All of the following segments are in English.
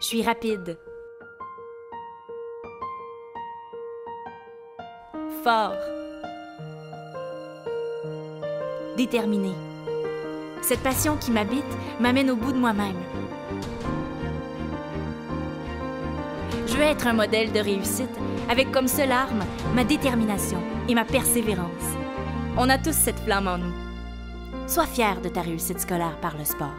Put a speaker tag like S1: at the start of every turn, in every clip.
S1: Je suis rapide. Fort. Déterminé. Cette passion qui m'habite m'amène au bout de moi-même. Je veux être un modèle de réussite avec comme seule arme ma détermination et ma persévérance. On a tous cette flamme en nous. Sois fier de ta réussite scolaire par le sport.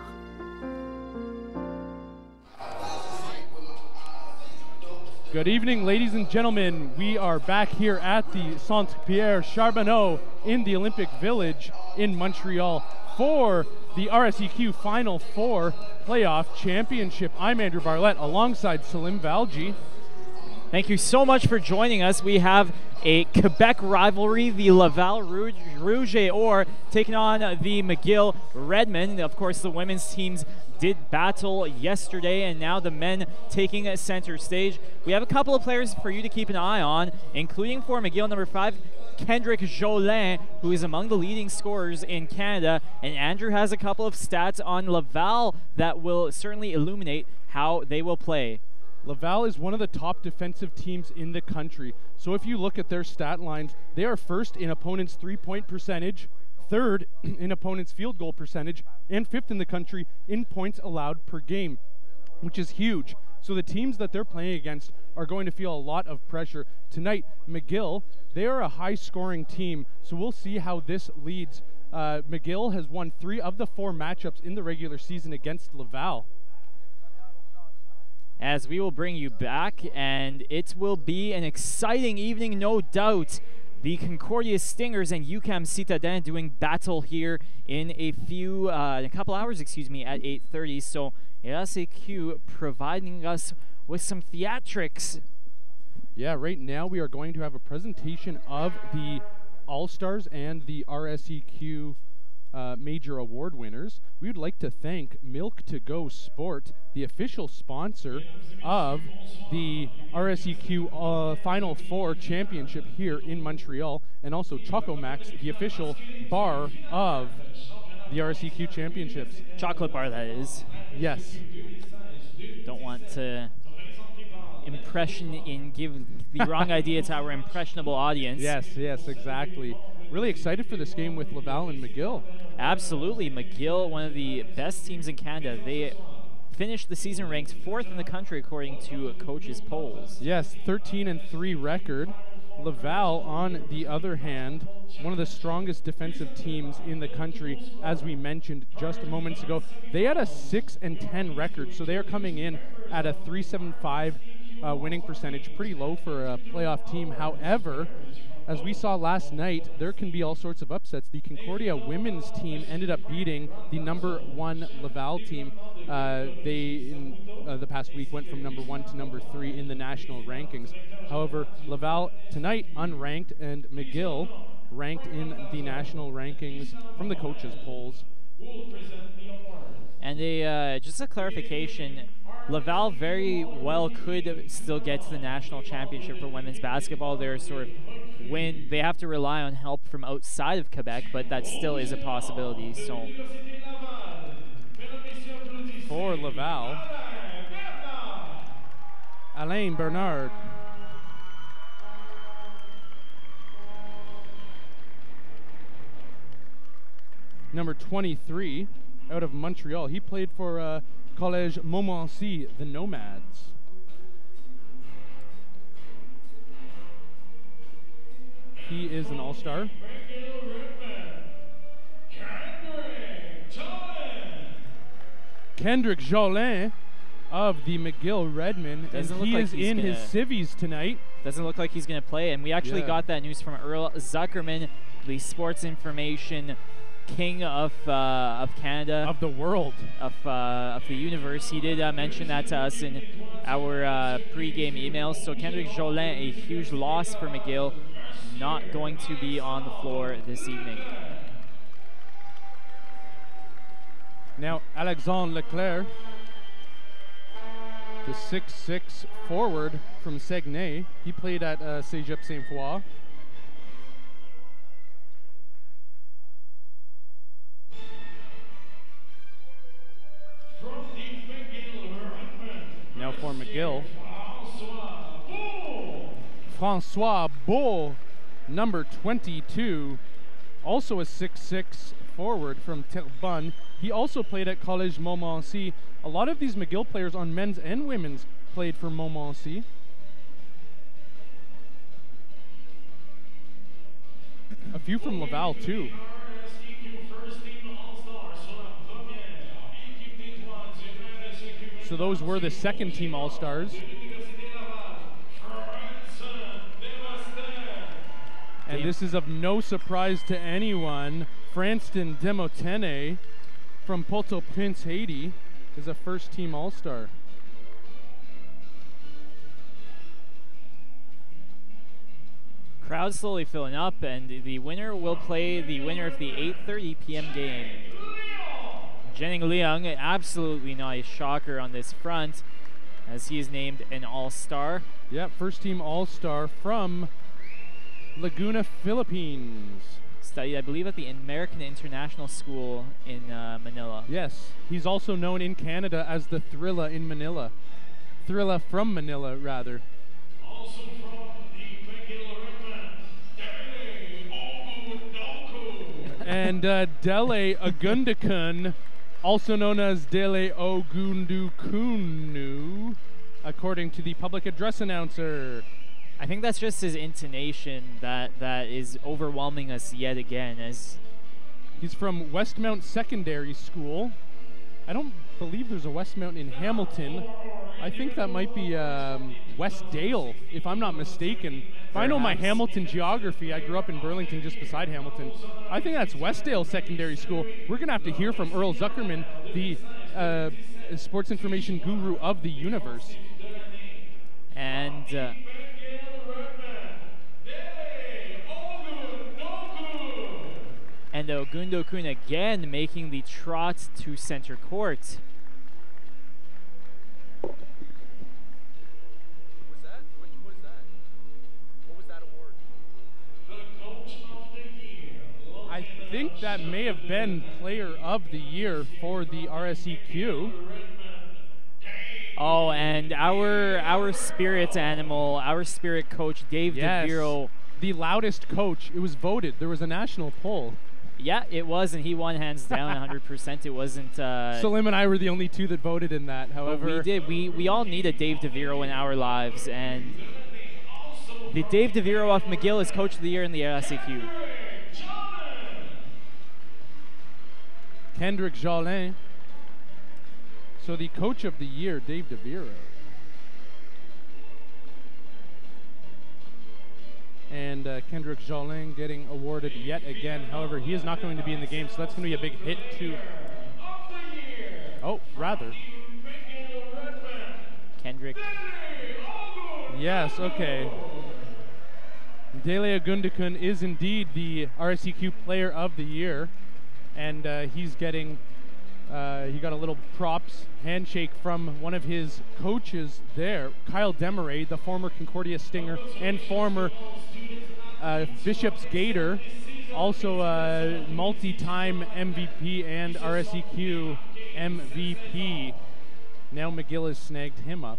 S2: Good evening, ladies and gentlemen. We are back here at the Saint-Pierre Charbonneau in the Olympic Village in Montreal for the RSEQ Final Four Playoff Championship. I'm Andrew Barlett alongside Salim Valji.
S3: Thank you so much for joining us. We have a Quebec rivalry, the Laval Rouge et Or taking on the McGill-Redmond. Of course, the women's teams did battle yesterday, and now the men taking a center stage. We have a couple of players for you to keep an eye on, including for McGill number 5, Kendrick Jolin, who is among the leading scorers in Canada, and Andrew has a couple of stats on Laval that will certainly illuminate how they will play.
S2: Laval is one of the top defensive teams in the country. So if you look at their stat lines, they are first in opponents' three-point percentage, third in opponents' field goal percentage, and fifth in the country in points allowed per game, which is huge. So the teams that they're playing against are going to feel a lot of pressure. Tonight, McGill, they are a high-scoring team, so we'll see how this leads. McGill has won 3 of the 4 matchups in the regular season against Laval.
S3: As we will bring you back, and it will be an exciting evening, no doubt. The Concordia Stingers and UQAM Citadin doing battle here in a couple hours, at 8:30. So RSEQ providing us with some theatrics.
S2: Yeah, right now we are going to have a presentation of the All-Stars and the RSEQ major award winners. We would like to thank Milk to Go Sport, the official sponsor of the RSEQ Final Four Championship here in Montreal, and also Choco Max, the official bar of the RSEQ Championships.
S3: Chocolate bar, that is.
S2: Yes.
S3: Don't want to give the wrong idea to our impressionable audience.
S2: Yes, exactly. Really excited for this game with Laval and McGill.
S3: Absolutely. McGill, one of the best teams in Canada. They finished the season ranked 4th in the country according to coaches' polls.
S2: Yes, 13-3 record. Laval, on the other hand, one of the strongest defensive teams in the country, as we mentioned just moments ago. They had a 6-10 record, so they are coming in at a .375 winning percentage, pretty low for a playoff team. However, as we saw last night, there can be all sorts of upsets. The Concordia women's team ended up beating the number 1 Laval team. They, in the past week, went from number 1 to number 3 in the national rankings. However, Laval tonight unranked, and McGill ranked in the national rankings from the coaches' polls.
S3: And just a clarification, Laval very well could still get to the national championship for women's basketball. They're sort of they have to rely on help from outside of Quebec, but that still is a possibility. So
S2: for Laval, Alain Bernard. Number 23 out of Montreal. He played for Collège Montmorency, the Nomads. He is an all-star. Kendrick Jolin of the McGill-Redmond, and he is in his civvies tonight.
S3: Doesn't look like he's going to play, and we actually got that news from Earl Zuckerman, the sports information king of Canada,
S2: of the world,
S3: of the universe. He did mention that to us in our pre-game emails. So Kendrick Jolin, a huge loss for McGill, not going to be on the floor this evening.
S2: Now Alexandre Leclerc, the 6'6" forward from Saguenay. He played at Cégep Saint-Foy. Now McGill. Francois Beau, number 22, also a 6'6" forward from Terrebonne. He also played at Collège Montmorency. A lot of these McGill players on men's and women's played for Montmorency. A few from Laval too. So those were the second team All-Stars. And this is of no surprise to anyone. Franston Demotene from Port-au-Prince, Haiti, is a first-team All-Star.
S3: Crowd slowly filling up, and the winner will play the winner of the 8:30 p.m. game. Jenning Leung, absolutely not a shocker on this front, as he is named an All-Star.
S2: Yep, first-team All-Star from Laguna, Philippines.
S3: Studied, I believe, at the American International School in Manila.
S2: Yes, he's also known in Canada as the Thrilla in Manila. Thrilla from Manila, rather.
S4: Also from the McGill-Laval,
S2: and Dele Agundakun, also known as Dele Ogundukunu, according to the public address announcer.
S3: I think that's just his intonation that is overwhelming us yet again. As
S2: he's from Westmount Secondary School. I don't believe there's a Westmount in Hamilton. I think that might be Westdale, if I'm not mistaken. If I know my Hamilton geography, I grew up in Burlington just beside Hamilton. I think that's Westdale Secondary School. We're going to have to hear from Earl Zuckerman, the sports information guru of the universe.
S3: And Ogundokun again making the trot to center court.
S5: What was that? What was that? What was that award?
S4: the coach of the year.
S2: I think that may have been player of the year for the RSEQ.
S3: Oh, and our spirit animal, our spirit coach, Dave DeViro.
S2: The loudest coach. It was voted. There was a national poll.
S3: Yeah, it was, and he won hands down 100%. It wasn't...
S2: Salim and I were the only two that voted in that, however.
S3: We did. We all need a Dave DeViro in our lives, and the Dave DeViro of McGill is Coach of the Year in the RSEQ.
S2: Kendrick Jolin. So the Coach of the Year, Dave DeViro. And Kendrick Jolin getting awarded yet again. However, he is not going to be in the game, so that's going to be a big hit too. Oh, rather.
S3: Kendrick.
S2: Yes, okay. Dele Agundakun is indeed the RSEQ Player of the Year. And he's getting, he got a little props handshake from one of his coaches there, Kyle Demaray, the former Concordia Stinger and former Bishop's Gator, also a multi-time MVP and RSEQ MVP. Now McGill has snagged him up.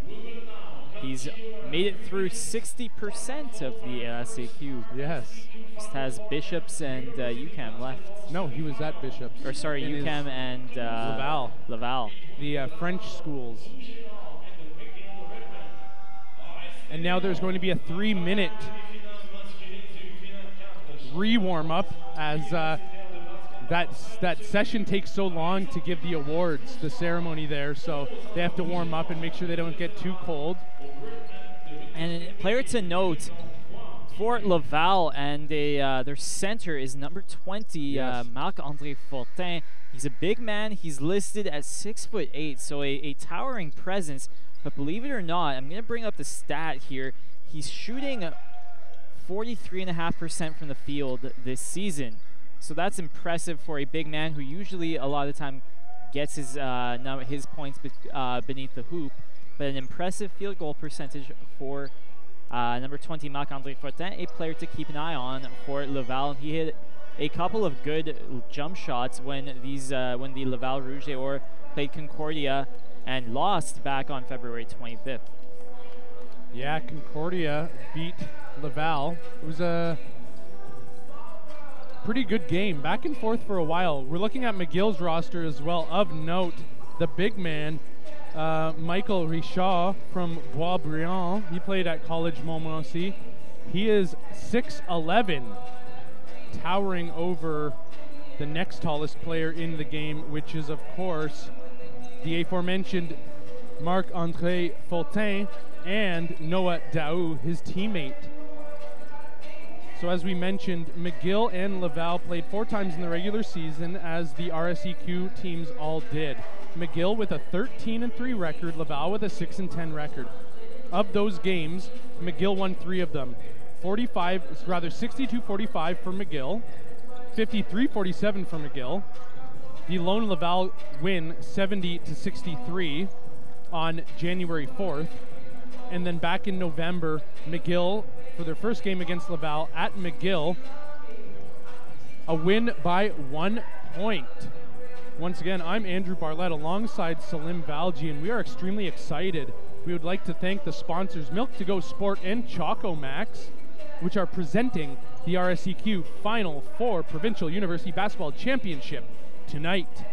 S3: He's made it through 60% of the RSEQ.
S2: Yes.
S3: Just has Bishops and UCAM left.
S2: No, he was at Bishop's.
S3: Or sorry, UCAM and
S2: Laval.
S3: Laval.
S2: The French schools. And now there's going to be a 3-minute re-warm up as that session takes so long to give the awards, the ceremony there, so they have to warm up and make sure they don't get too cold.
S3: And a player to note for Laval, and their center is number 20,
S2: Yes.
S3: Marc-André Fortin. He's a big man. He's listed at 6'8", so a towering presence. But believe it or not, I'm going to bring up the stat here. He's shooting 43.5% from the field this season. So that's impressive for a big man who usually a lot of the time gets his points beneath the hoop. But an impressive field goal percentage for number 20, Marc-André Fortin, a player to keep an eye on for Laval. He hit a couple of good jump shots when when the Laval Rouge d'Or played Concordia and lost back on February 25th.
S2: Yeah, Concordia beat Laval. It was a pretty good game, back and forth for a while. We're looking at McGill's roster as well. Of note, the big man, Michael Richard from Boisbriand. He played at College Montmorency. He is 6'11", towering over the next tallest player in the game, which is, of course, the aforementioned Marc-André Faultin and Noah Daou, his teammate. So as we mentioned, McGill and Laval played 4 times in the regular season, as the RSEQ teams all did. McGill with a 13-3 record, Laval with a 6-10 record. Of those games, McGill won 3 of them. 62-45 for McGill, 53-47 for McGill. The lone Laval win, 70-63 on January 4th. And then back in November, McGill, for their first game against Laval at McGill, a win by 1 point. Once again, I'm Andrew Barlett alongside Salim Valji, and we are extremely excited. We would like to thank the sponsors Milk to Go Sport and Choco Max, which are presenting the RSEQ Final Four Provincial University Basketball Championship tonight.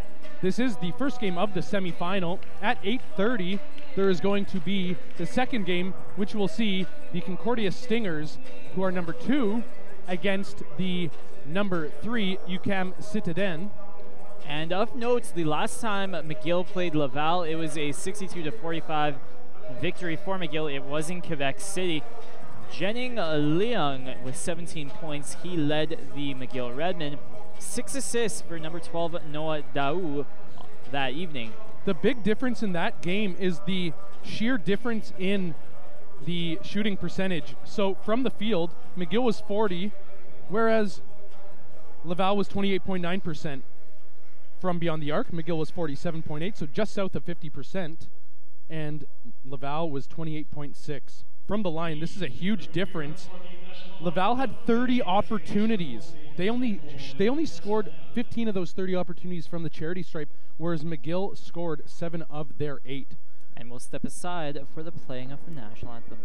S2: This is the first game of the semifinal. At 8:30, there is going to be the second game, which will see the Concordia Stingers, who are number 2, against the number 3 UQAM Citadin.
S3: And of note, the last time McGill played Laval, it was a 62-45 victory for McGill. It was in Quebec City. Jening Leung with 17 points. He led the McGill Redmen. 6 assists for number 12 Noah Daou that evening.
S2: The big difference in that game is the sheer difference in the shooting percentage. So from the field, McGill was 40, whereas Laval was 28.9%. From beyond the arc, McGill was 47.8, so just south of 50%, and Laval was 28.6. From the line, this is a huge difference. Laval had 30 opportunities. They only scored 15 of those 30 opportunities from the charity stripe, whereas McGill scored 7 of their 8.
S3: And we'll step aside for the playing of the national anthem.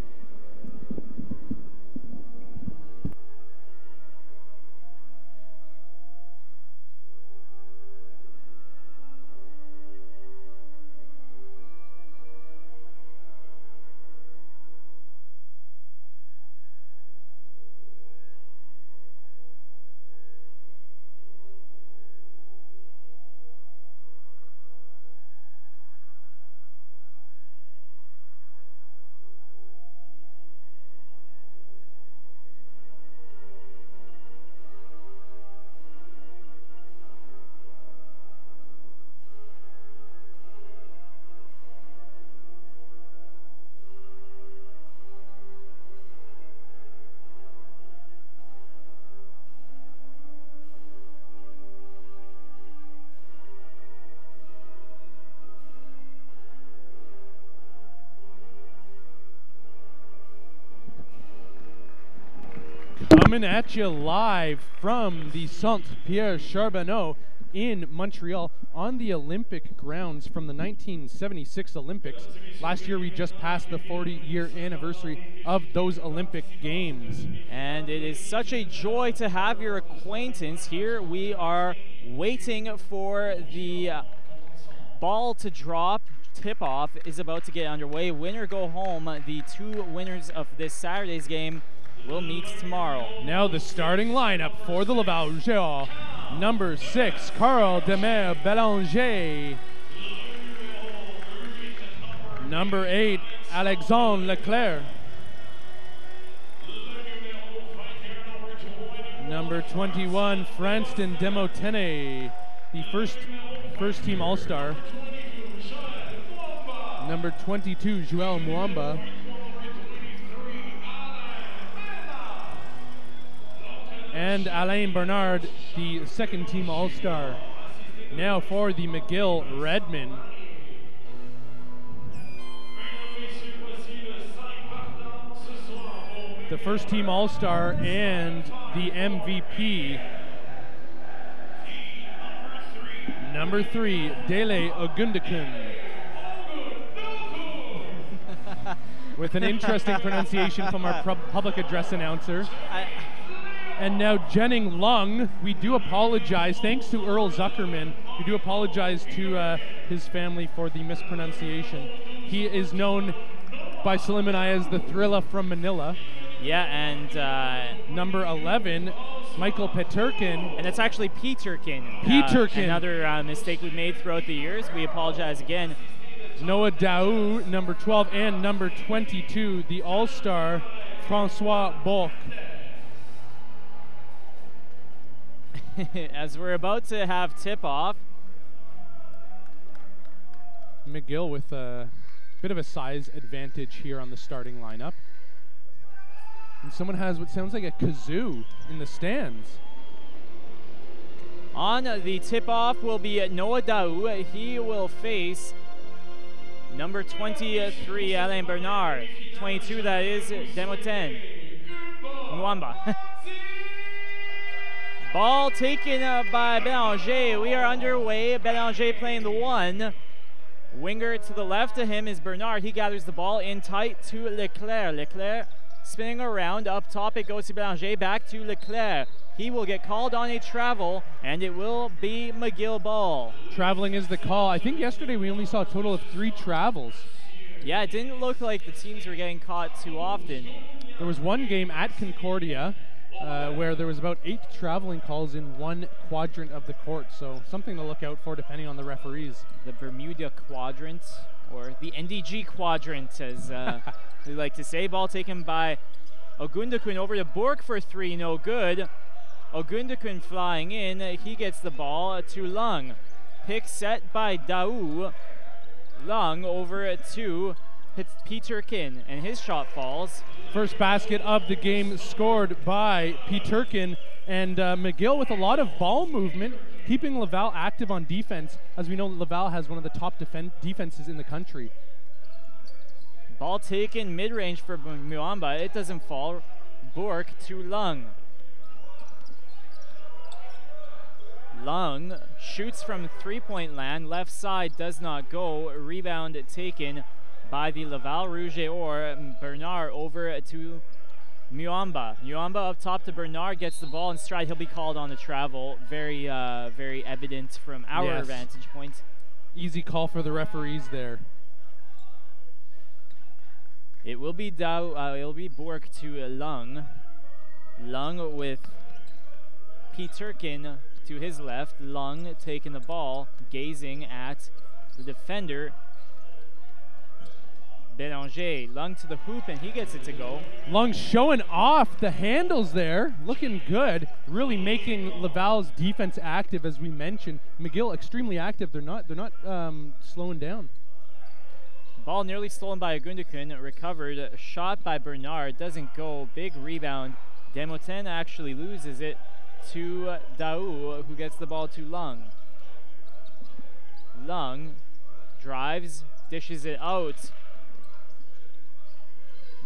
S2: Coming at you live from the Centre Pierre Charbonneau in Montreal on the Olympic grounds from the 1976 Olympics. Last year we just passed the 40-year anniversary of those Olympic Games.
S3: And it is such a joy to have your acquaintance here. We are waiting for the ball to drop. Tip-off is about to get underway. Winner go home. The 2 winners of this Saturday's game will meet tomorrow.
S2: Now the starting lineup for the Laval Rougeaus. Number 6, Carl Demer Bélanger. Number 8, Alexandre Leclerc. Number 21, Franston Demotene, the first team All-Star. Number 22, Joël Mwamba. And Alain Bernard, the second team All-Star. Now for the McGill Redmen. The first team All-Star and the MVP. Number 3, Dele Ogundekun. with an interesting pronunciation from our public address announcer. And now Jenning Lung, we do apologize. Thanks to Earl Zuckerman, we do apologize to his family for the mispronunciation. He is known by Salim and I as the Thrilla from Manila.
S3: Yeah, and
S2: number 11, Michael Peterkin.
S3: And it's actually Peterkin.
S2: Peterkin.
S3: Another mistake we've made throughout the years. We apologize again.
S2: Noah Daou, number 12, and number 22, the All-Star, Francois Bourque.
S3: As we're about to have tip-off.
S2: McGill with a bit of a size advantage here on the starting lineup. And someone has what sounds like a kazoo in the stands.
S3: On the tip-off will be Noah Daou. He will face number 23, Alain Bernard. 22, that is Demoten. Mwamba. Ball taken by Bélanger. We are underway. Bélanger playing the 1. Winger to the left of him is Bernard. He gathers the ball in tight to Leclerc. Leclerc spinning around. Up top it goes to Bélanger. Back to Leclerc. He will get called on a travel, and it will be McGill ball.
S2: Traveling is the call. I think yesterday we only saw a total of 3 travels.
S3: Yeah, it didn't look like the teams were getting caught too often.
S2: There was one game at Concordia where there was about 8 traveling calls in one quadrant of the court, so something to look out for depending on the referees.
S3: The Bermuda quadrant, or the NDG quadrant, as we like to say. Ball taken by Ogundakun over to Bourque for 3, no good. Ogundakun flying in, he gets the ball to Lung. Pick set by Daou. Lung over to Peterkin, and his shot falls.
S2: First basket of the game scored by Peterkin, and McGill with a lot of ball movement, keeping Laval active on defense, as we know Laval has one of the top defenses in the country.
S3: Ball taken mid-range for Mwamba. It doesn't fall. Bourque to Lung. Lung shoots from 3-point land. Left side does not go. Rebound taken by the Laval Rouge or Bernard over to Mwamba. Mwamba up top to Bernard, gets the ball in stride. He'll be called on the travel. Very evident from our vantage point.
S2: Easy call for the referees there.
S3: It will be Bourque to Lung. Lung with Peterkin to his left. Lung taking the ball, gazing at the defender. Bélanger, Lung to the hoop, and he gets it to go.
S2: Lung showing off the handles there, looking good, really making Laval's defense active, as we mentioned. McGill extremely active. They're not slowing down.
S3: Ball nearly stolen by Ogundakun, recovered, shot by Bernard, doesn't go. Big rebound. Demoten actually loses it to Daou, who gets the ball to Lung. Lung drives, dishes it out.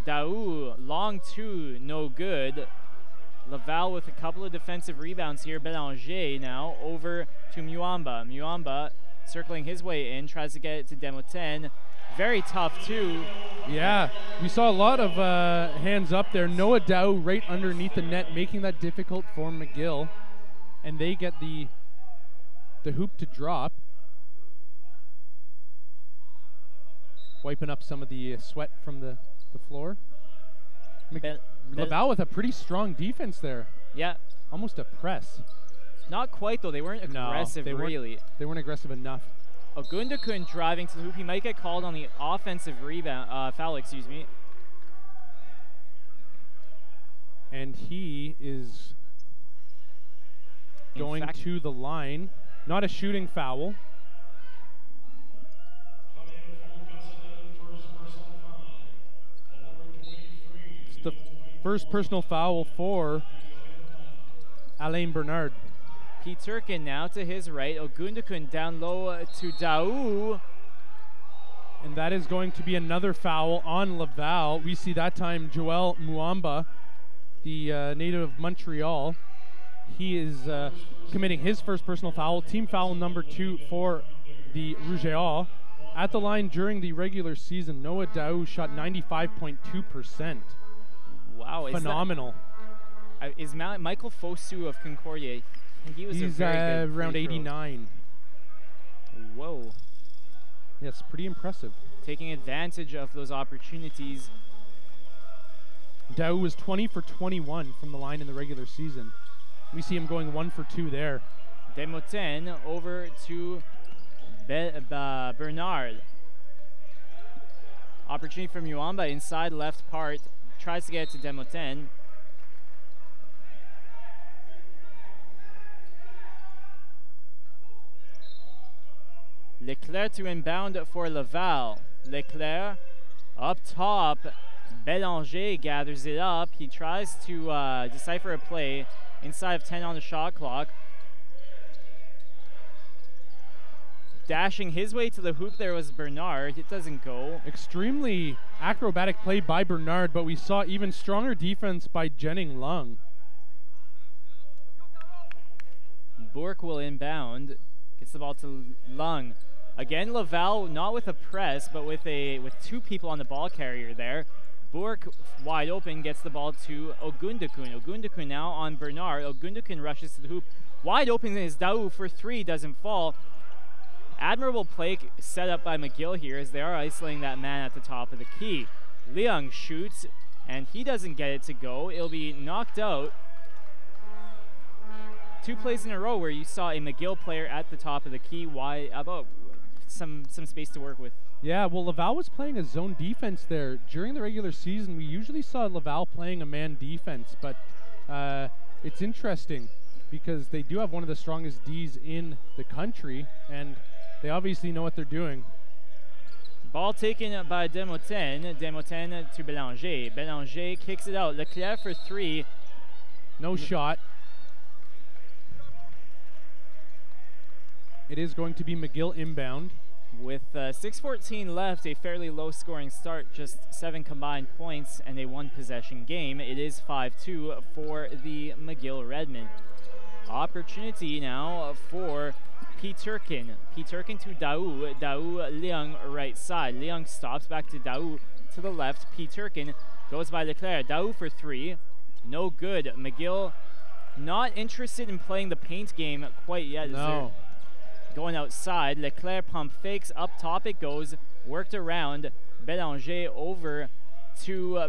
S3: Daou, long 2, no good. Laval with a couple of defensive rebounds here. Bélanger now over to Mwamba. Mwamba circling his way in, tries to get it to Demoten. Very tough too.
S2: Yeah, we saw a lot of hands up there. Noah Daou right underneath the net, making that difficult for McGill. And they get the hoop to drop. Wiping up some of the sweat from the floor. Laval with a pretty strong defense there.
S3: Yeah.
S2: Almost a press.
S3: Not quite though, they weren't aggressive really.
S2: They weren't aggressive enough.
S3: Ogundakun driving to the hoop. He might get called on the offensive foul, excuse me.
S2: And he is going to the line. Not a shooting foul. It's the first personal foul for Alain Bernard.
S3: Peterkin now to his right. Ogundakun down low to Daou.
S2: And that is going to be another foul on Laval. We see that time Joel Mwamba, the native of Montreal. He is committing his first personal foul. Team foul number 2 for the Rougeois. At the line during the regular season, Noah Daou shot 95.2%.
S3: Wow.
S2: Phenomenal.
S3: Is Michael Fosu of Concordia? He's a very good
S2: around
S3: free throw.
S2: 89.
S3: Whoa.
S2: Yes, pretty impressive.
S3: Taking advantage of those opportunities.
S2: Daou was 20 for 21 from the line in the regular season. We see him going 1 for 2 there.
S3: Desmoten over to Bernard. Opportunity from Muamba inside left part. Tries to get it to Desmoten. Leclerc to inbound for Laval. Leclerc up top. Bélanger gathers it up. He tries to decipher a play inside of 10 on the shot clock. Dashing his way to the hoop there was Bernard. It doesn't go.
S2: Extremely acrobatic play by Bernard, but we saw even stronger defense by Jenning Lung.
S3: Bourque will inbound. Gets the ball to Lung. Again, Laval not with a press, but with two people on the ball carrier there. Bourque wide open, gets the ball to Ogundekun. Ogundekun now on Bernard. Ogundekun rushes to the hoop. Wide open is Daou for 3, doesn't fall. Admirable play set up by McGill here as they are isolating that man at the top of the key. Leung shoots, and he doesn't get it to go. It'll be knocked out. 2 plays in a row where you saw a McGill player at the top of the key. Why? About some space to work with.
S2: Yeah, well, Laval was playing a zone defense there. During the regular season, we usually saw Laval playing a man defense, but it's interesting because they do have one of the strongest Ds in the country, and they obviously know what they're doing.
S3: Ball taken by Desmoten. Desmoten to Bélanger. Bélanger kicks it out. Leclerc for 3.
S2: No shot. It is going to be McGill inbound.
S3: With 6:14 left, a fairly low-scoring start, just 7 combined points and a 1-possession game. It is 5-2 for the McGill Redmen. Opportunity now for Peterkin. Peterkin to Daou. Daou, Leung right side. Leung stops back to Daou to the left. Peterkin goes by Leclerc. Daou for 3. No good. McGill not interested in playing the paint game quite yet.
S2: No.
S3: Going outside, Leclerc pump fakes, up top it goes, worked around, Bélanger over to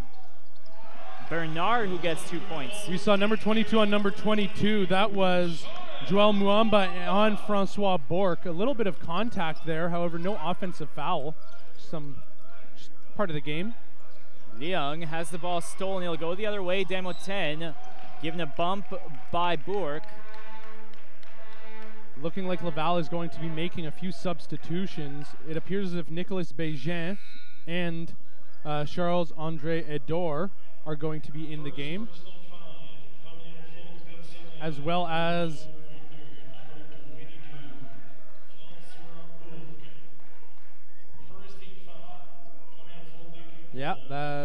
S3: Bernard, who gets 2 points.
S2: We saw number 22 on number 22. That was Joel Muamba on Francois Bourque. A little bit of contact there, however, no offensive foul. Just part of the game.
S3: Leung has the ball stolen. He'll go the other way. Desmoten given a bump by Bourque.
S2: Looking like Laval is going to be making a few substitutions. It appears as if Nicolas Bégin and Charles-André Edor are going to be in the game, as well as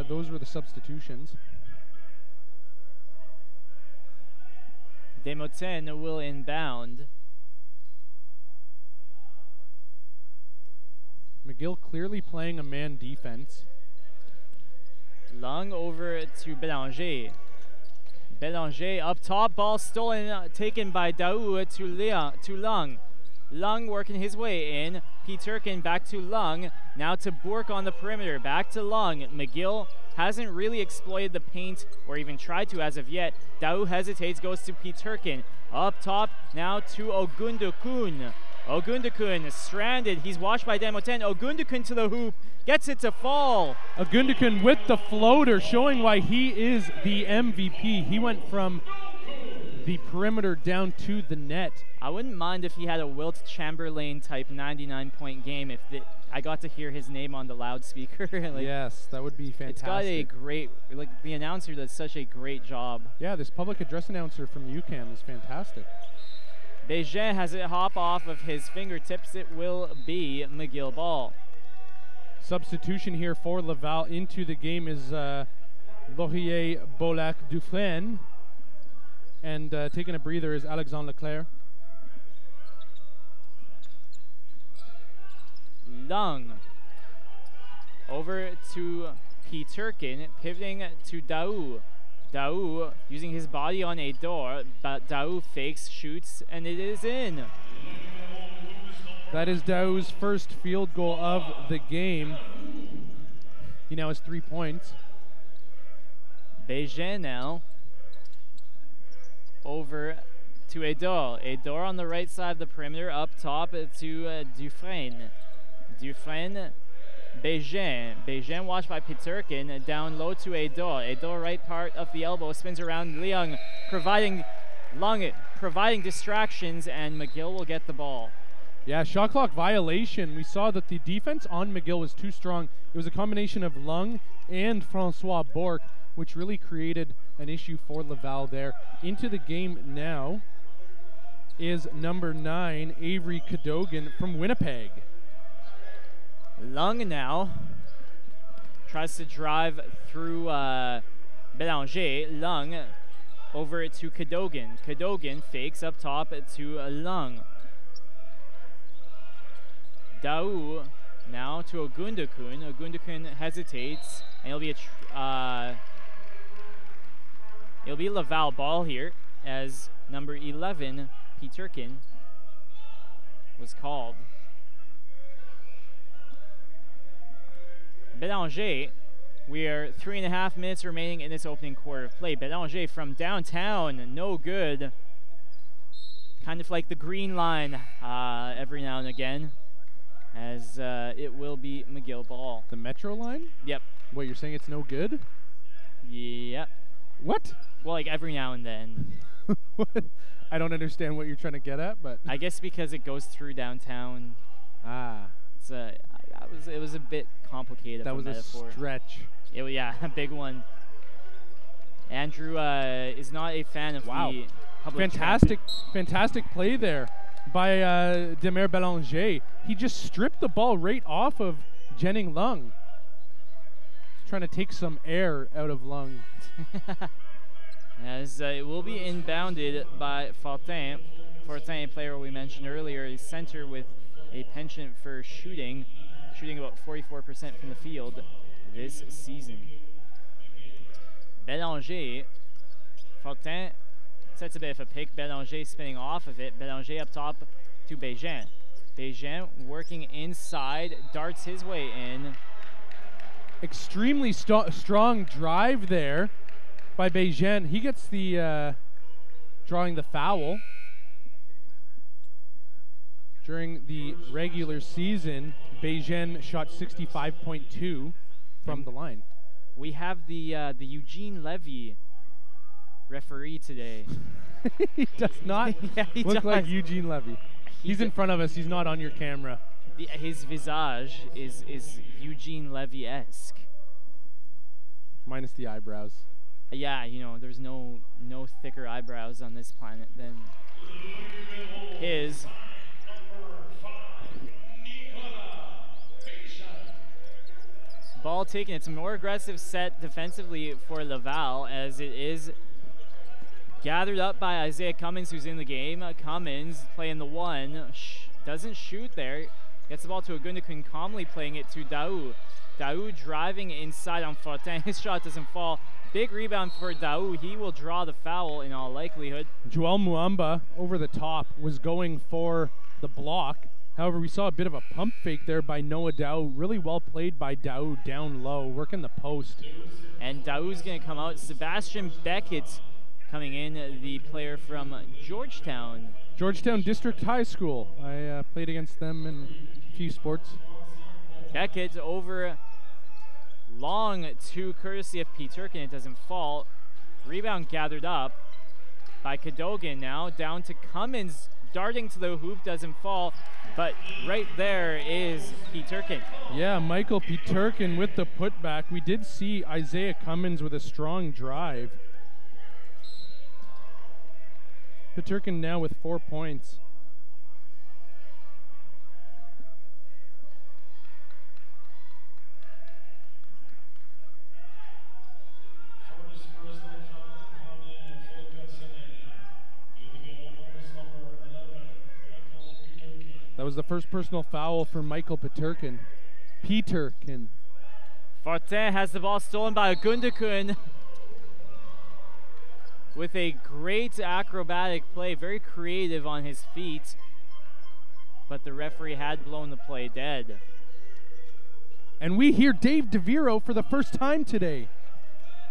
S2: those were the substitutions.
S3: Desmoten will inbound.
S2: McGill clearly playing a man defense.
S3: Lung over to Bélanger. Bélanger up top, ball stolen, taken by Daou to Lung. Lung working his way in. Peterkin back to Lung. Now to Bourque on the perimeter. Back to Lung. McGill hasn't really exploited the paint or even tried to as of yet. Daou hesitates, goes to Peterkin. Up top, now to Ogundekun. Ogundekun stranded. He's watched by Desmoten. Ogundekun to the hoop. Gets it to fall.
S2: Ogundekun with the floater, showing why he is the MVP. He went from the perimeter down to the net.
S3: I wouldn't mind if he had a Wilt Chamberlain type 99-point game if I got to hear his name on the loudspeaker.
S2: Yes, that would be fantastic.
S3: It's got a great, the announcer does such a great job.
S2: Yeah, this public address announcer from UQAM is fantastic.
S3: Bégin has it hop off of his fingertips. It will be McGill ball.
S2: Substitution here for Laval into the game is Laurier Bolac Dufresne. And taking a breather is Alexandre Leclerc.
S3: Lung. Over to Peterkin, pivoting to Daou. Daou using his body on a door, but Daou fakes, shoots, and it is in.
S2: That is Daou's first field goal of the game. He now has 3 points.
S3: Beijing now over to Edor. Edor on the right side of the perimeter, up top to Dufresne. Dufresne, Beijing. Beijing watched by Peterkin, down low to Edor. Edor right part of the elbow, spins around Liang, providing distractions, and McGill will get the ball.
S2: Yeah, shot clock violation. We saw that the defense on McGill was too strong. It was a combination of Lung and Francois Bourque, which really created an issue for Laval there. Into the game now is number 9, Avery Cadogan from Winnipeg.
S3: Lung now tries to drive through Bélanger. Lung over to Cadogan. Cadogan fakes up top to Lung. Daou now to Ogundakun. Ogundakun hesitates, and it'll be Laval ball here as number 11, Peterkin, was called. Bélanger, we are 3.5 minutes remaining in this opening quarter of play. Bélanger from downtown, no good. Kind of like the green line every now and again, as it will be McGill ball.
S2: The Metro line?
S3: Yep.
S2: What, you're saying it's no good?
S3: Yep.
S2: What?
S3: Well, like every now and then.
S2: What? I don't understand what you're trying to get at, but
S3: I guess because it goes through downtown. It's it was a bit complicated.
S2: That was
S3: metaphor.
S2: A stretch.
S3: Yeah, a big one. Andrew is not a fan of the public
S2: fantastic play there by Demer Bélanger. He just stripped the ball right off of Jenning Lung. Trying to take some air out of Lung.
S3: As it will be inbounded by Fortin. Fortin, a player we mentioned earlier, a center with a penchant for shooting about 44% from the field this season. Bélanger, Fortin sets a bit of a pick. Bélanger spinning off of it. Bélanger up top to Beijing. Beijing working inside, darts his way in.
S2: Extremely strong drive there by Beijing. He gets the drawing the foul. During the regular season, Beijing shot 65.2 from the line.
S3: We have the Eugene Levy referee today.
S2: He does not look like Eugene Levy. He's in front of us. He's not on your camera.
S3: His visage is Eugene Levy-esque.
S2: Minus the eyebrows.
S3: Yeah, you know, there's no thicker eyebrows on this planet than his. Ball taken. It's a more aggressive set defensively for Laval, as it is gathered up by Isaiah Cummins, who's in the game. Cummins playing the one. Doesn't shoot there. Gets the ball to Ogundakun, calmly playing it to Daou. Daou driving inside on Fortin. His shot doesn't fall. Big rebound for Daou. He will draw the foul in all likelihood.
S2: Joel Muamba over the top was going for the block. However, we saw a bit of a pump fake there by Noah Daou. Really well played by Daou down low, working the post.
S3: And Daou's going to come out. Sebastian Beckett coming in, the player from Georgetown.
S2: Georgetown District High School. I played against them in a few sports.
S3: Beckett over long to courtesy of Peterkin. It doesn't fall. Rebound gathered up by Cadogan now. Down to Cummins. Darting to the hoop, doesn't fall. But right there is Peterkin.
S2: Yeah, Michael Peterkin with the putback. We did see Isaiah Cummins with a strong drive. Peterkin now with 4 points. That was the first personal foul for Michael Peterkin.
S3: Fortin has the ball stolen by Ogundekun with a great acrobatic play, very creative on his feet, but the referee had blown the play dead.
S2: And we hear Dave DeViro for the first time today.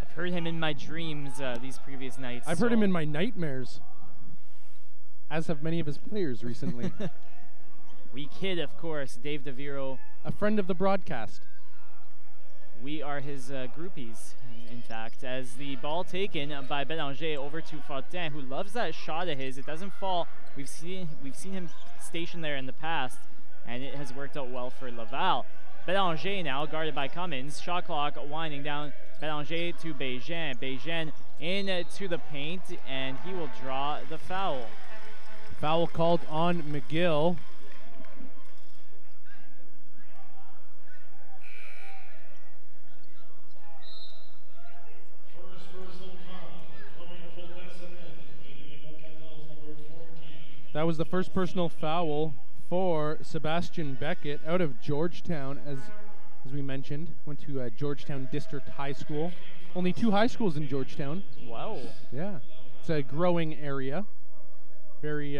S3: I've heard him in my dreams these previous nights.
S2: I've heard him in my nightmares, as have many of his players recently.
S3: We kid, of course, Dave DeViro.
S2: A friend of the broadcast.
S3: We are his groupies, in fact, as the ball taken by Bélanger over to Fortin, who loves that shot of his. It doesn't fall. We've seen him stationed there in the past, and it has worked out well for Laval. Bélanger now guarded by Cummins. Shot clock winding down. Bélanger to Bégin. Bégin into the paint, and he will draw the foul.
S2: Foul called on McGill. That was the first personal foul for Sebastian Beckett out of Georgetown, as we mentioned. Went to Georgetown District High School. Only 2 high schools in Georgetown.
S3: Wow.
S2: Yeah. It's a growing area. Very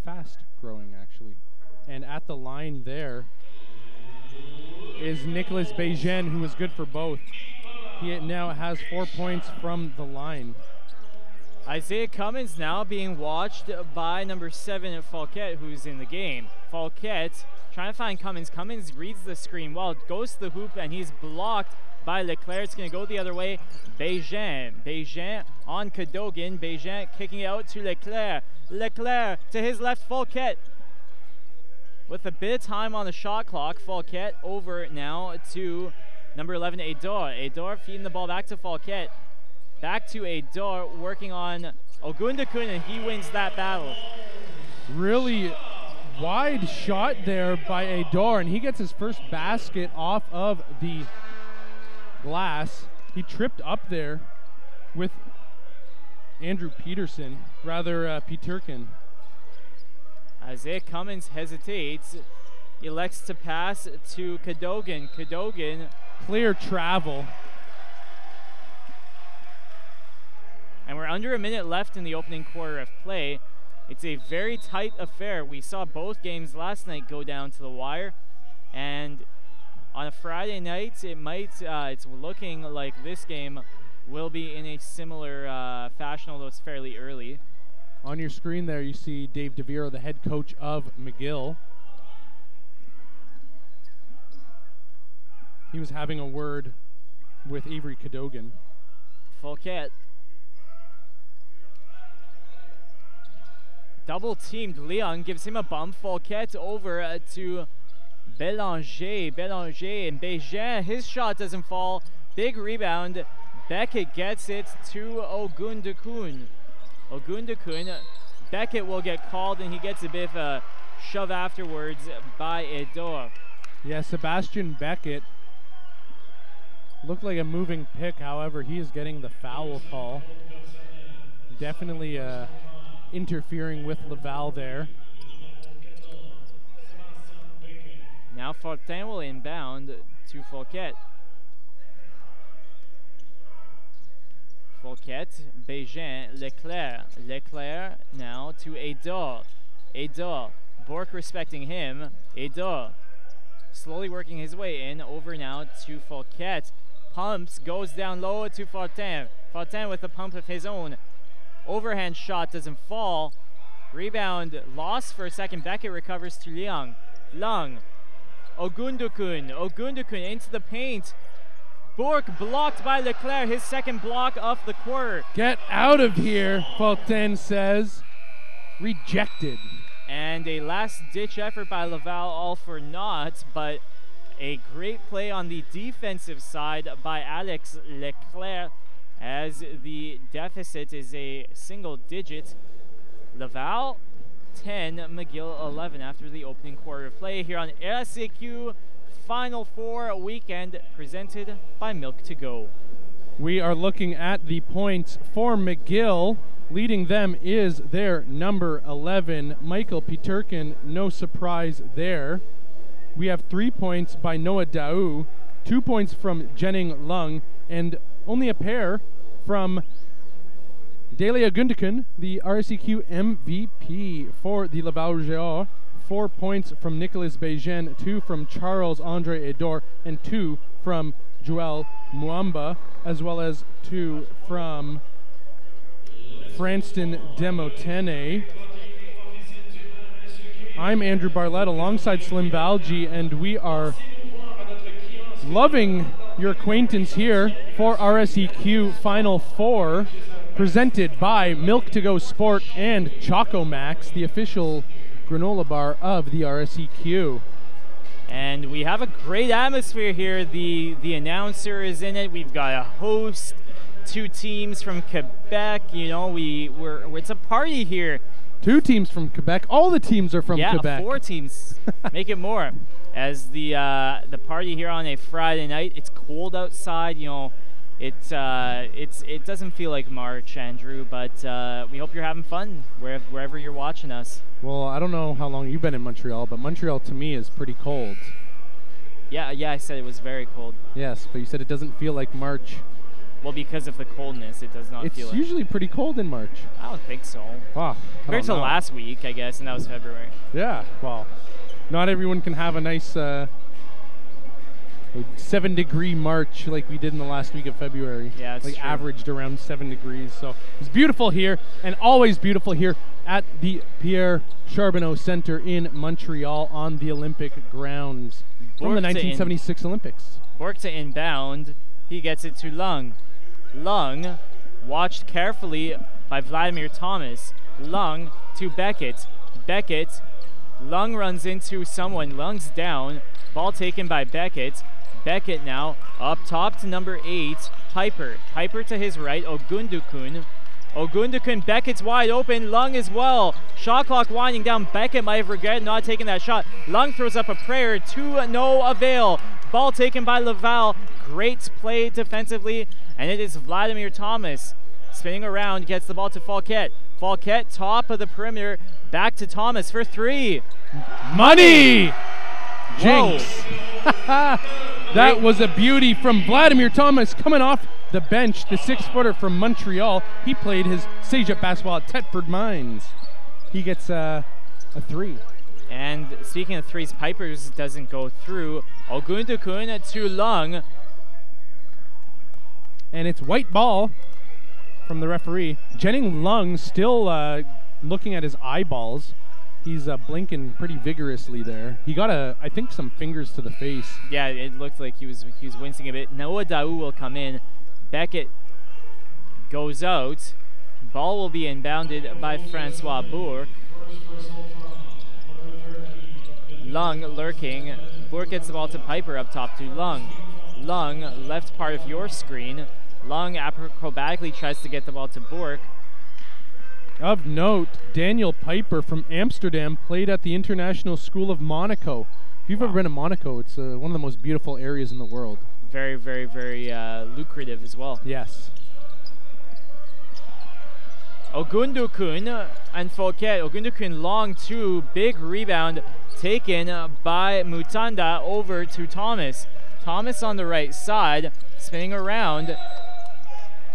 S2: fast growing, actually. And at the line there is Nicolas Bégin, who was good for both. He now has 4 points from the line.
S3: Isaiah Cummins now being watched by number 7, Fouquet, who's in the game. Fouquet trying to find Cummins. Cummins reads the screen well, goes to the hoop, and he's blocked by Leclerc. It's going to go the other way. Bégin on Cadogan. Bégin kicking it out to Leclerc. Leclerc to his left, Fouquet. With a bit of time on the shot clock, Fouquet over now to number 11, Ador. Ador feeding the ball back to Fouquet. Back to Ador, working on Ogundekun, and he wins that battle.
S2: Really wide shot there by Ador, and he gets his first basket off of the glass. He tripped up there with Andrew Peterkin.
S3: Isaiah Cummins hesitates, elects to pass to Cadogan. Cadogan.
S2: Clear travel.
S3: And we're under a minute left in the opening quarter of play. It's a very tight affair. We saw both games last night go down to the wire. And on a Friday night, it's looking like this game will be in a similar fashion, although it's fairly early.
S2: On your screen there, you see Dave DeViro, the head coach of McGill. He was having a word with Avery Cadogan.
S3: Fouquet. Double teamed. Leon gives him a bump. Fouquet over to Bélanger. Bélanger and Bégin. His shot doesn't fall. Big rebound. Beckett gets it to Ogundekun. Ogundekun. Beckett will get called, and he gets a bit of a shove afterwards by Ador.
S2: Yeah, Sebastian Beckett looked like a moving pick. However, he is getting the foul call. Definitely interfering with Laval there.
S3: Now Fortin will inbound to Fouquet. Fouquet, Bégin, Leclerc. Leclerc now to Ador. Ador, Bourque respecting him. Ador slowly working his way in. Over now to Fouquet. Pumps, goes down low to Fortin. Fortin with a pump of his own. Overhand shot doesn't fall. Rebound lost for a second. Beckett recovers to Liang. Lung. Ogundekun. Ogundekun into the paint. Bourque blocked by Leclerc, his second block of the quarter.
S2: Get out of here, Fortin says. Rejected.
S3: And a last-ditch effort by Laval, all for naught, but a great play on the defensive side by Alex Leclerc, as the deficit is a single digit. Laval 10, McGill 11 after the opening quarter of play here on RSEQ Final Four weekend, presented by Milk to Go.
S2: We are looking at the points for McGill. Leading them is their number 11, Michael Peterkin. No surprise there. We have 3 points by Noah Daou, 2 points from Jenning Lung, and only a pair from Delia Gundekin, the RSEQ MVP for the Laval Rouge. 4 points from Nicolas Bejen, 2 from Charles-Andre Edor, and 2 from Joel Muamba, as well as 2 from Franston Demotene. I'm Andrew Barlett alongside Slim Valji, and we are loving your acquaintance here for RSEQ Final 4, presented by Milk to Go Sport and Choco Max, the official granola bar of the RSEQ.
S3: And we have a great atmosphere here. The announcer is in it. We've got a host, 2 teams from Quebec. You know, it's a party here.
S2: 2 teams from Quebec. All the teams are from Quebec.
S3: Yeah, 4 teams. Make it more. As the party here on a Friday night. It's cold outside. You know, it doesn't feel like March, Andrew, but we hope you're having fun wherever you're watching us.
S2: Well, I don't know how long you've been in Montreal, but Montreal to me is pretty cold.
S3: Yeah, I said it was very cold.
S2: Yes, but you said it doesn't feel like March.
S3: Well, because of the coldness, it does not feel
S2: It's
S3: like.
S2: usually pretty cold in March.
S3: I don't think so.
S2: Ah,
S3: Compared to last week, I guess, and that was February.
S2: Yeah, well, not everyone can have a nice 7-degree March like we did in the last week of February.
S3: Yeah, it's
S2: like
S3: true.
S2: Averaged around 7 degrees. So it's beautiful here, and always beautiful here at the Pierre Charbonneau Center in Montreal on the Olympic grounds from the 1976 Olympics.
S3: Bork to inbound. He gets it to Lung. Lung, watched carefully by Vladimir Thomas. Lung to Beckett. Beckett. Lung runs into someone. Lung's down. Ball taken by Beckett. Beckett now up top to number 8, Piper. Piper to his right, Ogundukun. Ogundukun, Beckett's wide open. Lung as well. Shot clock winding down. Beckett might have regretted not taking that shot. Lung throws up a prayer to no avail. Ball taken by Laval. Great play defensively. And it is Vladimir Thomas spinning around, gets the ball to Falquette. Falquette, top of the perimeter. Back to Thomas for 3.
S2: Money! Jinx. That was a beauty from Vladimir Thomas coming off the bench, the 6-footer from Montreal. He played his Cégep basketball at Thetford Mines. He gets a 3.
S3: And speaking of threes, Pipers doesn't go through. Ogundukun to Lung.
S2: And it's white ball from the referee. Jenning Lung still looking at his eyeballs. He's blinking pretty vigorously there. He got I think some fingers to the face.
S3: Yeah, it looked like he was wincing a bit. Noah Daou will come in. Beckett goes out. Ball will be inbounded by Francois Bourque. Lung lurking. Bourque gets the ball to Piper up top to Lung. Lung, left part of your screen. Lung acrobatically tries to get the ball to Bourque.
S2: Of note, Daniel Piper from Amsterdam played at the International School of Monaco. If you've ever been to Monaco, it's one of the most beautiful areas in the world.
S3: Very, very, very lucrative as well.
S2: Yes.
S3: Ogundukun and Fouquet. Ogundukun long 2, big rebound taken by Mutanda over to Thomas. Thomas on the right side, spinning around.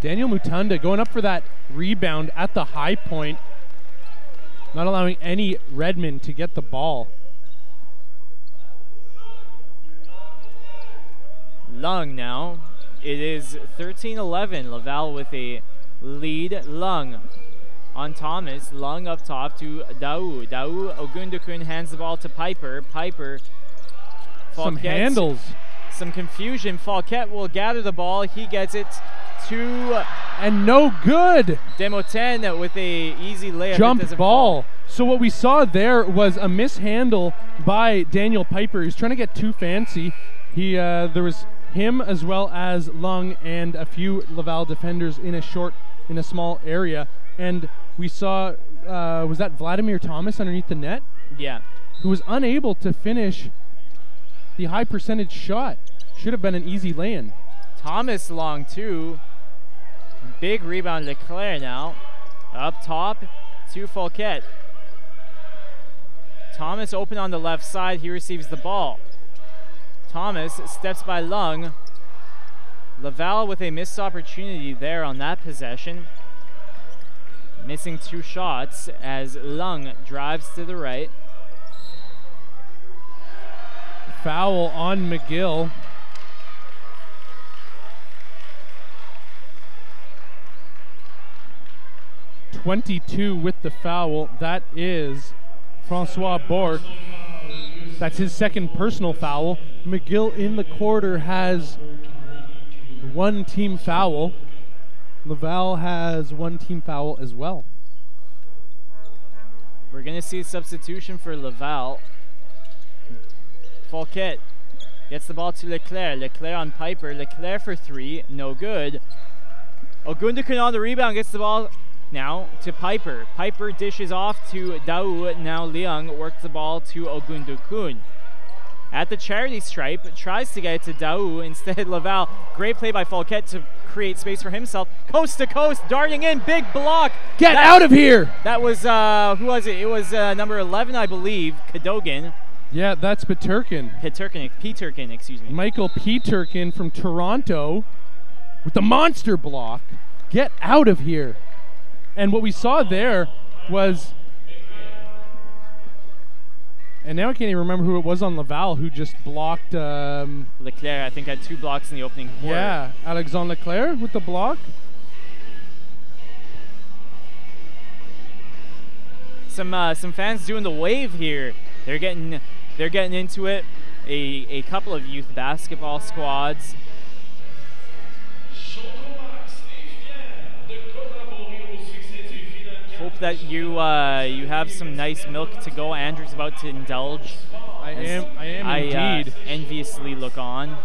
S2: Daniel Mutanda going up for that rebound at the high point, not allowing any Redmond to get the ball.
S3: Lung now. It is 13-11. Laval with a lead. Lung on Thomas. Lung up top to Daou. Daou, Ogundukun hands the ball to Piper. Piper.
S2: Some handles.
S3: Some confusion. Falquette will gather the ball. He gets it to
S2: and no good.
S3: Demoten with a easy layup.
S2: Jump ball. So what we saw there was a mishandle by Daniel Piper. He was trying to get too fancy. There was him as well as Lung and a few Laval defenders in a small area, and we saw was that Vladimir Thomas underneath the net?
S3: Yeah.
S2: Who was unable to finish the high percentage shot. Should have been an easy lay-in.
S3: Thomas long 2. Big rebound, Leclerc now. Up top to Fouquet. Thomas open on the left side. He receives the ball. Thomas steps by Lung. Laval with a missed opportunity there on that possession. Missing 2 shots as Lung drives to the right.
S2: Foul on McGill. .22 with the foul. That is Francois Bourque. That's his second personal foul. McGill in the quarter has 1 team foul. Laval has 1 team foul as well.
S3: We're going to see a substitution for Laval. Fouquet gets the ball to Leclerc. Leclerc on Piper. Leclerc for 3. No good. Ogundukun on the rebound. Gets the ball now to Piper. Piper dishes off to Daou. Now Leung works the ball to Ogundukun. At the charity stripe, tries to get it to Daou. Instead, Laval. Great play by Fouquet to create space for himself. Coast to coast, darting in, big block.
S2: Get out of here!
S3: That was, who was it? It was number 11, I believe, Cadogan.
S2: Yeah, that's Peterkin.
S3: Peterkin, excuse me.
S2: Michael Peterkin from Toronto with the monster block. Get out of here. And what we saw there was, and now I can't even remember who it was on Laval who just blocked.
S3: Leclerc, I think, had 2 blocks in the opening quarter.
S2: Yeah, Alexandre Leclerc with the block.
S3: Some fans doing the wave here. They're getting into it. A couple of youth basketball squads. Hope that you have some nice milk to go. Andrew's about to indulge.
S2: I am indeed.
S3: Enviously look on.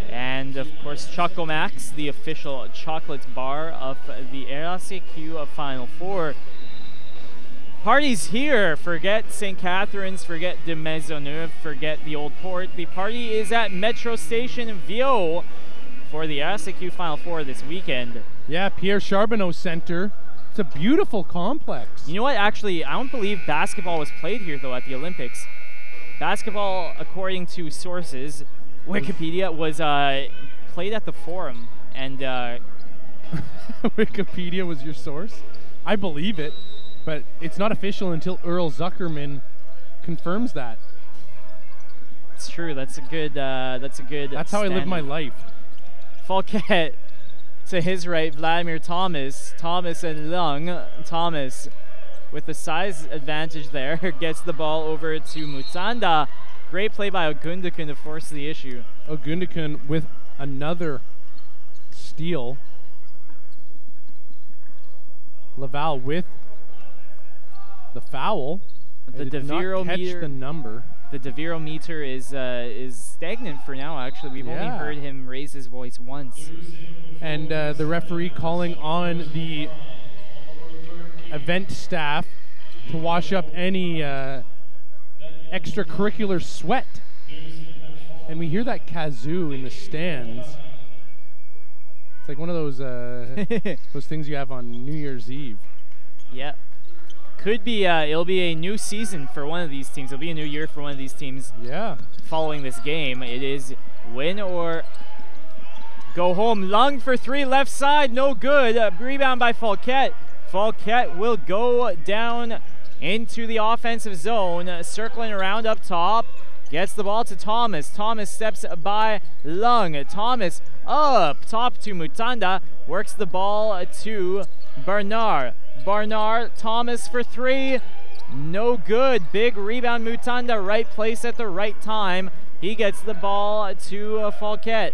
S3: And of course, Chocomax, the official chocolate bar of the RSEQ Final Four. Party's here. Forget St. Catharines, forget de Maisonneuve, forget the Old Port. The party is at Metro Station Viau for the RSEQ Final Four this weekend.
S2: Yeah, Pierre Charbonneau Center. It's a beautiful complex.
S3: You know what? Actually, I don't believe basketball was played here, though, at the Olympics. Basketball, according to sources, Wikipedia, was played at the Forum. And
S2: Wikipedia was your source? I believe it, but it's not official until Earl Zuckerman confirms that.
S3: It's true. That's a good. That's
S2: how I live my life.
S3: Fouquet to his right, Vladimir Thomas. Thomas and Lung. Thomas with the size advantage there gets the ball over to Mutanda. Great play by Ogundukun to force the issue.
S2: Ogundukun with another steal. Laval with the foul.
S3: The DeViro meter.
S2: The number.
S3: The DeViro meter is stagnant for now. Actually, we've only heard him raise his voice once.
S2: And the referee calling on the event staff to wash up any extracurricular sweat. And we hear that kazoo in the stands. It's like one of those those things you have on New Year's Eve.
S3: Yeah. Could be, it'll be a new season for one of these teams. It'll be a new year for one of these teams.
S2: Yeah. Following
S3: this game, it is win or go home. Lung for 3, left side, no good. Rebound by Fouquet. Fouquet will go down into the offensive zone, circling around up top. Gets the ball to Thomas. Thomas steps by Lung. Thomas up top to Mutanda. Works the ball to Bernard. Barnard, Thomas for 3, no good. Big rebound, Mutanda, right place at the right time. He gets the ball to Fouquet.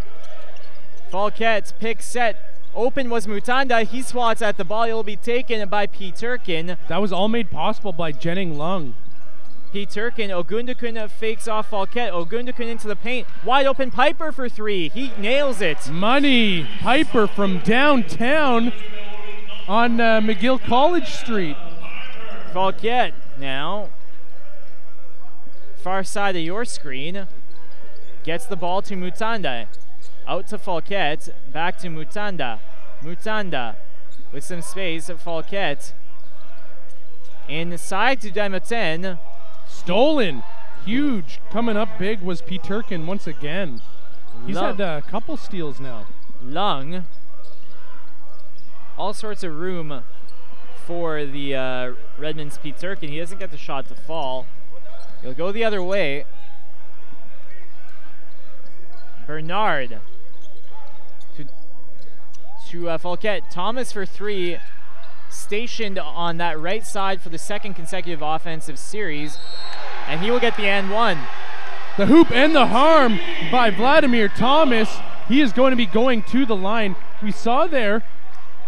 S3: Fouquet's pick set. Open was Mutanda. He swats at the ball. It'll be taken by Peterkin.
S2: That was all made possible by Jenning Lung.
S3: Peterkin, Ogundukun fakes off Fouquet. Ogundukun into the paint. Wide open Piper for 3. He nails it.
S2: Money. Piper from downtown on McGill College Street.
S3: Fouquet now, far side of your screen, gets the ball to Mutanda. Out to Fouquet, back to Mutanda. Mutanda with some space. Falquette inside to Damoten.
S2: Stolen. Huge. Coming up big was Peterkin once again. He's had a couple steals now.
S3: Lung. All sorts of room for the Redmond's Peterkin. He doesn't get the shot to fall. He'll go the other way. Bernard to Falquette. Thomas for three, stationed on that right side for the second consecutive offensive series, and he will get the and one.
S2: The hoop and the harm by Vladimir Thomas. He is going to be going to the line. We saw there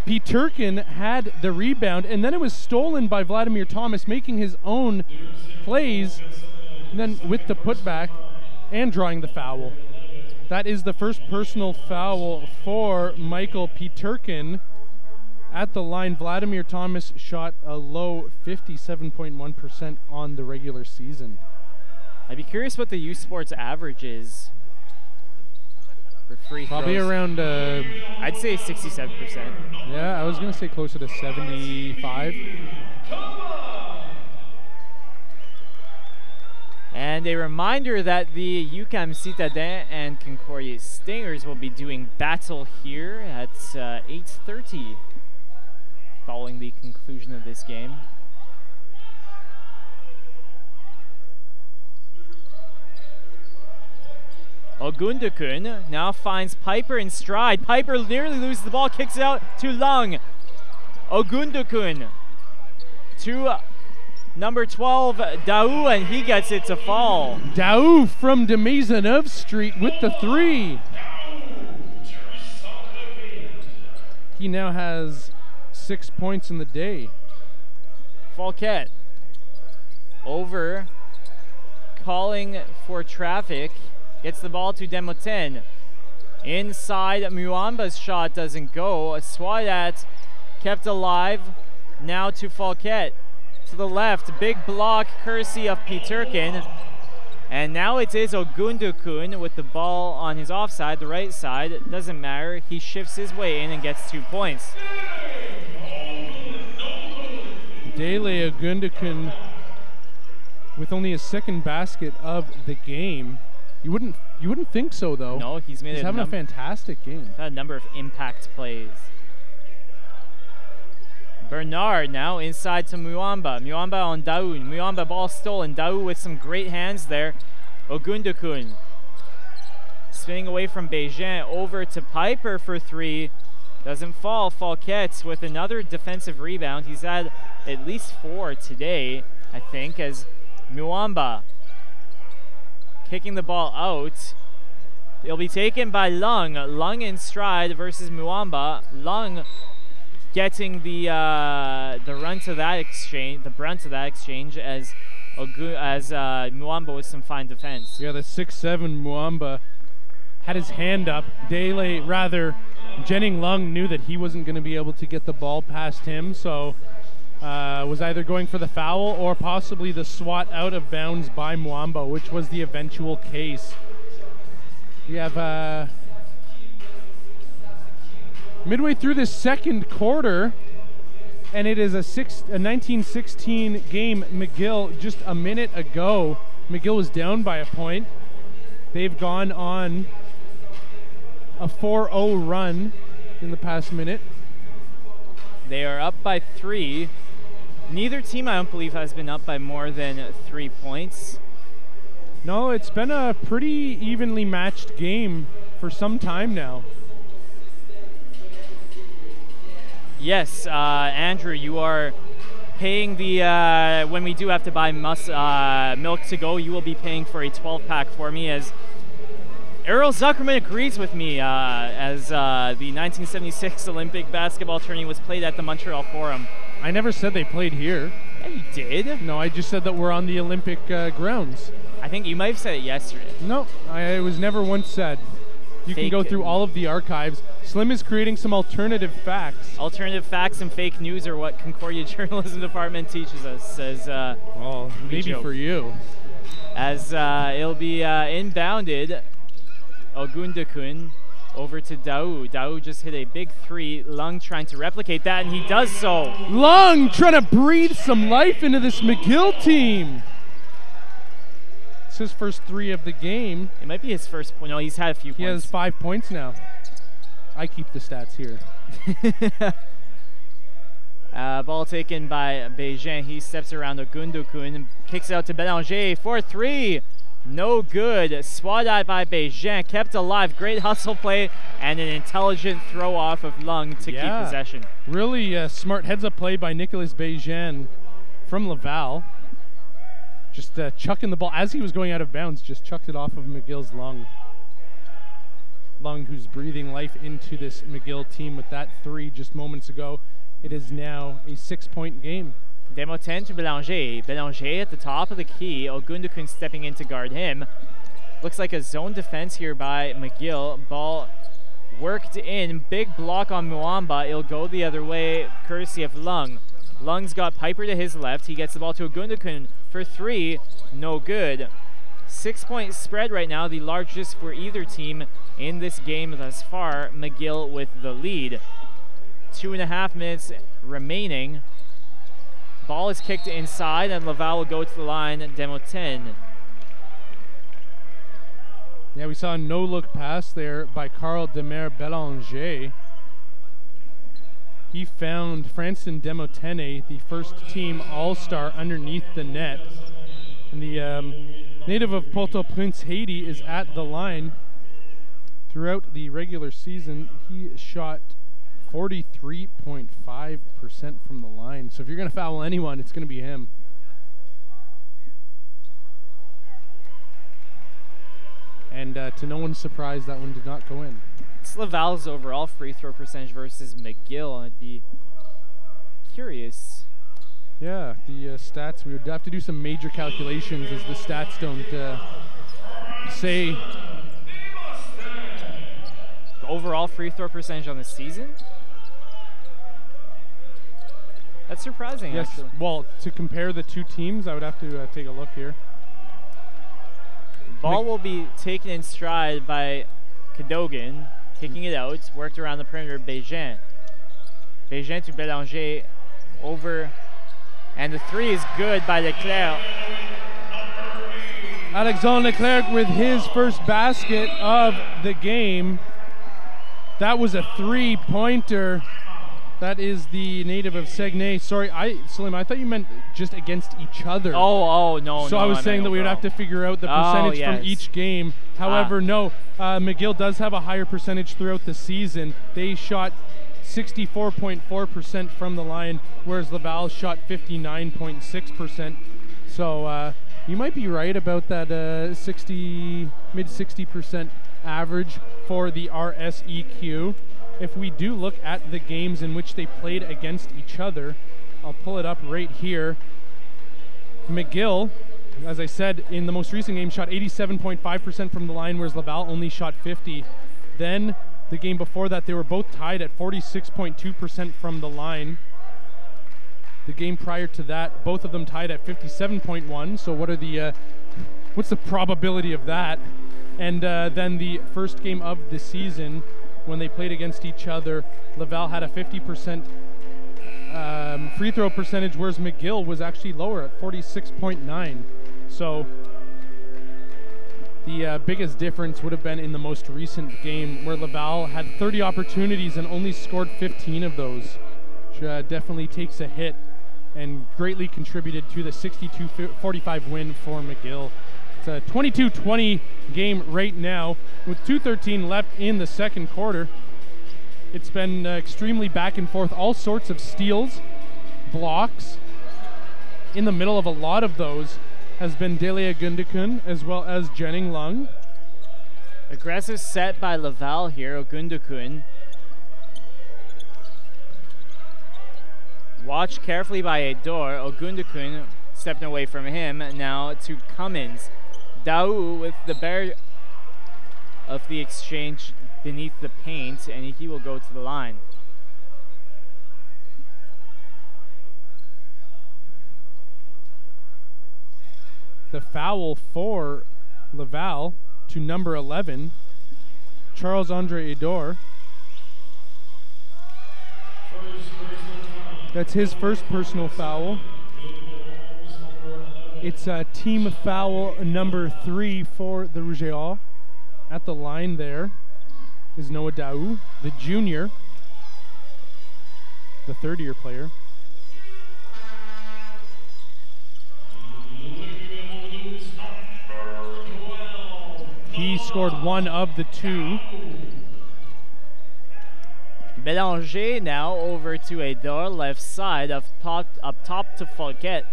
S2: Peterkin had the rebound, and then it was stolen by Vladimir Thomas, making his own plays, and then with the putback and drawing the foul. That is the first personal foul for Michael Peterkin. At the line, Vladimir Thomas shot a low 57.1% on the regular season.
S3: I'd be curious what the U Sports average is for free throws.
S2: Probably around...
S3: I'd say 67%.
S2: Yeah, I was going to say closer to 75.
S3: And a reminder that the UQAM Citadin and Concordia Stingers will be doing battle here at 8:30 following the conclusion of this game. Ogundukun now finds Piper in stride. Piper nearly loses the ball, kicks it out to Lung. Ogundukun to number 12, Daou, and he gets it to fall.
S2: Daou from de Maisonneuve Street with the three. He now has 6 points in the day.
S3: Falquette over, calling for traffic, gets the ball to Demoten. Inside, Muamba's shot doesn't go. A swat at, kept alive, now to Falquette. To the left, big block courtesy of Peterkin. And now it is Ogundukun with the ball on his offside, the right side. It doesn't matter. He shifts his way in and gets 2 points.
S2: Dele Ogundukun with only his second basket of the game. You wouldn't think so though.
S3: No, he's
S2: having a fantastic game.
S3: Had a number of impact plays. Bernard now inside to Muamba. Muamba on Daou. Muamba ball stolen. Daou with some great hands there. Ogundukun spinning away from Beijing over to Piper for three. Doesn't fall. Falquette with another defensive rebound. He's had at least 4 today, I think, as Muamba kicking the ball out. It'll be taken by Lung. Lung in stride versus Muamba. Lung getting the brunt of that exchange as Muamba with some fine defense.
S2: Yeah, the 6'7" Muamba had his hand up. Jennings Lung knew that he wasn't going to be able to get the ball past him, so was either going for the foul or possibly the swat out of bounds by Muamba, which was the eventual case. We have midway through this second quarter, and it is a 19-16 game. McGill, just a minute ago, McGill was down by a point. They've gone on a 4-0 run in the past minute.
S3: They are up by 3. Neither team, I don't believe, has been up by more than 3 points.
S2: No, it's been a pretty evenly matched game for some time now.
S3: Yes, Andrew, you are paying the, when we do have to buy milk to go, you will be paying for a 12-pack for me, as Errol Zuckerman agrees with me, as the 1976 Olympic basketball tourney was played at the Montreal Forum.
S2: I never said they played here.
S3: Yeah, you did.
S2: No, I just said that we're on the Olympic grounds.
S3: I think you might have said it yesterday.
S2: No, it was never once said. You can go through all of the archives. Slim is creating some alternative facts.
S3: Alternative facts and fake news are what Concordia Journalism Department teaches us. As
S2: well, maybe for you.
S3: As it'll be inbounded, Ogundukun Over to Daou. Daou just hit a big three. Lung trying to replicate that, and he does so.
S2: Lung trying to breathe some life into this McGill team. It's his first three of the game.
S3: It might be his first point. No, he's had a few points.
S2: He has 5 points now. I keep the stats here.
S3: Ball taken by Beijing. He steps around Ogundokun and kicks it out to Belanger for three. No good. Swat at by Beijing. Kept alive. Great hustle play and an intelligent throw off of Lung to keep possession.
S2: Really smart heads-up play by Nicolas Beijing from Laval. Just chucking the ball as he was going out of bounds. Just chucked it off of McGill's Lung. Lung, who's breathing life into this McGill team with that three just moments ago. It is now a 6-point game.
S3: Demo 10 to Belanger. Belanger at the top of the key. Ogundokun stepping in to guard him. Looks like a zone defense here by McGill. Ball worked in. Big block on Muamba. It'll go the other way, courtesy of Lung. Lung's got Piper to his left. He gets the ball to Ogundokun for three. No good. 6-point spread right now, the largest for either team in this game thus far. McGill with the lead. 2.5 minutes remaining. Ball is kicked inside, and Laval will go to the line. Demo 10.
S2: Yeah, we saw a no-look pass there by Carl Demer Belanger. He found Franston Demotene, the first-team All-Star, underneath the net. And the native of Port-au-Prince, Haiti, is at the line. Throughout the regular season, he shot 43.5% from the line. So if you're going to foul anyone, it's going to be him. And to no one's surprise, that one did not go in.
S3: It's Laval's overall free throw percentage versus McGill. I'd be curious.
S2: Yeah, the stats, we would have to do some major calculations as the stats don't say.
S3: The overall free throw percentage on the season? That's surprising,
S2: yes,
S3: actually.
S2: Well, to compare the two teams, I would have to take a look here.
S3: Ball will be taken in stride by Cadogan, kicking it out, worked around the perimeter, Beijing. Beijing to Belanger, over, and the three is good by Leclerc.
S2: Alexandre Leclerc with his first basket of the game. That was a three-pointer. That is the native of Saguenay. Sorry, Salim, I thought you meant just against each other.
S3: Oh, no.
S2: So I was saying that we would have to figure out the percentage from each game. However, no, McGill does have a higher percentage throughout the season. They shot 64.4% from the line, whereas Laval shot 59.6%. So you might be right about that mid-60% average for the RSEQ. If we do look at the games in which they played against each other, I'll pull it up right here. McGill, as I said, in the most recent game, shot 87.5% from the line, whereas Laval only shot 50%. Then, the game before that, they were both tied at 46.2% from the line. The game prior to that, both of them tied at 57.1%. So what are the, what's the probability of that? And then the first game of the season, when they played against each other, Laval had a 50% free throw percentage, whereas McGill was actually lower at 46.9%. So the biggest difference would have been in the most recent game, where Laval had 30 opportunities and only scored 15 of those, which definitely takes a hit and greatly contributed to the 62-45 win for McGill. It's a 22-20 game right now with 2:13 left in the second quarter. It's been extremely back and forth, all sorts of steals, blocks. In the middle of a lot of those has been Delia Ogundokun as well as Jenning Lung.
S3: Aggressive set by Laval here, Ogundokun. Watched carefully by Edor. Ogundokun stepping away from him. Now to Cummins. Daou with the bear of the exchange beneath the paint, and he will go to the line.
S2: The foul for Laval to number 11, Charles-Andre Edor. That's his first personal foul. It's team foul number 3 for the Rouge et Or. At the line there is Noah Daou, the junior, the third-year player. He scored one of the 2.
S3: Bélanger now over to Edor, left side, up top to Folquet.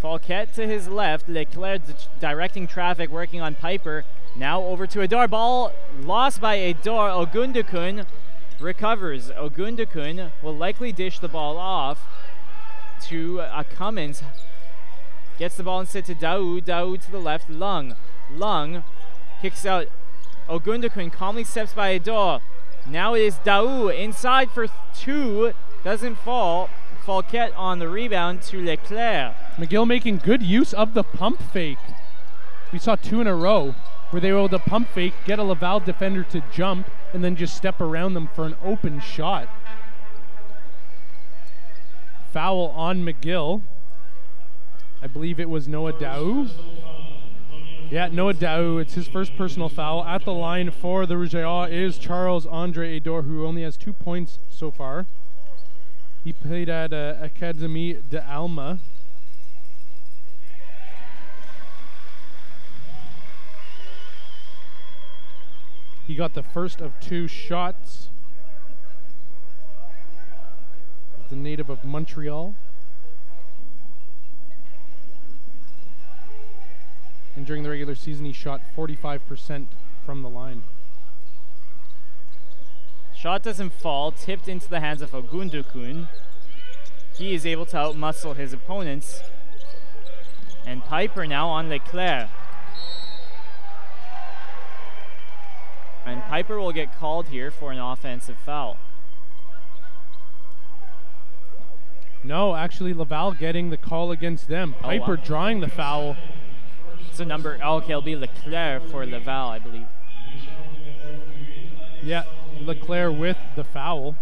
S3: Folquet to his left, Leclerc directing traffic, working on Piper. Now over to Edor, ball lost by Edor. Ogundukun recovers. Ogundukun will likely dish the ball off to Cummins. Gets the ball instead to Daou. Daou to the left, Lung. Lung kicks out. Ogundukun calmly steps by Edor. Now it is Daou inside for 2. Doesn't fall. Folquet on the rebound to Leclerc.
S2: McGill making good use of the pump fake. We saw 2 in a row where they were able to pump fake, get a Laval defender to jump, and then just step around them for an open shot. Foul on McGill. I believe it was Noah Daou. Yeah, Noah Daou. It's his first personal foul. At the line for the Rouge et Or is Charles-Andre Edor, who only has 2 points so far. He played at Académie de Alma. He got the first of 2 shots. He's a native of Montreal. And during the regular season, he shot 45% from the line.
S3: Shot doesn't fall, tipped into the hands of Ogundukun. He is able to outmuscle his opponents. And Piper now on Leclerc. And Piper will get called here for an offensive foul.
S2: No, actually Laval getting the call against them. Piper drawing the foul.
S3: So okay, it'll be Leclerc for Laval, I believe.
S2: Yeah, Leclerc with the foul.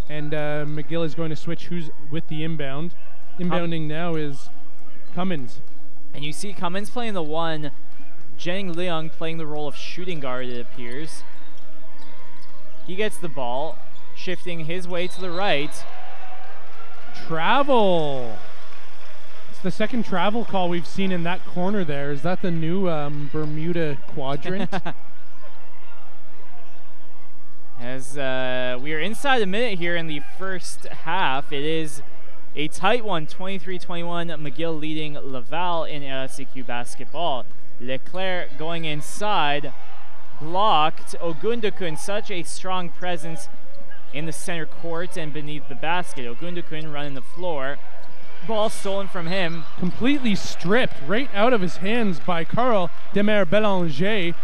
S2: And McGill is going to switch who's with the inbound. Inbounding now is Cummins.
S3: And you see Cummins playing the 1, Jeng Leung playing the role of shooting guard, it appears. He gets the ball, shifting his way to the right.
S2: Travel. It's the second travel call we've seen in that corner there. Is that the new Bermuda quadrant?
S3: As we are inside a minute here in the first half, it is a tight one, 23-21, McGill leading Laval in RSEQ basketball. Leclerc going inside, blocked. Ogundukun, such a strong presence in the center court and beneath the basket. Ogundukun running the floor. Ball stolen from him.
S2: Completely stripped right out of his hands by Carl Demers-Bélanger.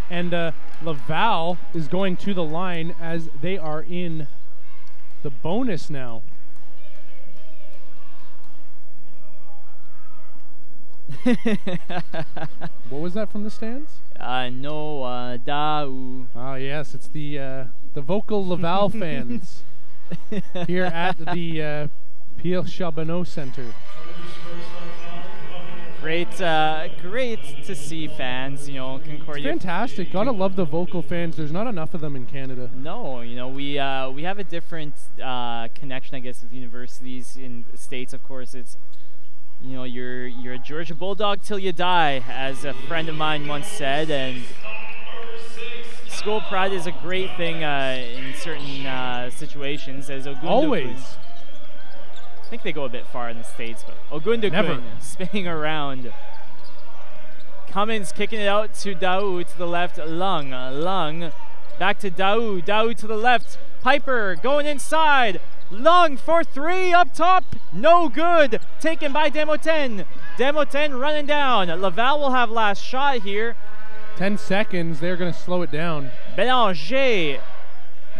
S2: And Laval is going to the line as they are in the bonus now. What was that from the stands?
S3: Noah Daou.
S2: Ah, yes, it's the vocal Laval fans here at the Pierre Charbonneau Center.
S3: Great to see fans, Concordia.
S2: It's fantastic. Gotta love the vocal fans. There's not enough of them in Canada.
S3: No, we have a different connection, I guess, with universities in the States. Of course, it's you're a Georgia Bulldog till you die, as a friend of mine once said, and school pride is a great thing in certain situations. As Ogundukun,
S2: always.
S3: I think they go a bit far in the States, but Ogundukun spinning around. Cummins kicking it out to Daou to the left. Lung back to Daou. Daou to the left. Piper going inside. Lung for 3 up top. No good. Taken by Demoten. Demoten running down. Laval will have last shot here.
S2: 10 seconds. They're going to slow it down.
S3: Bélanger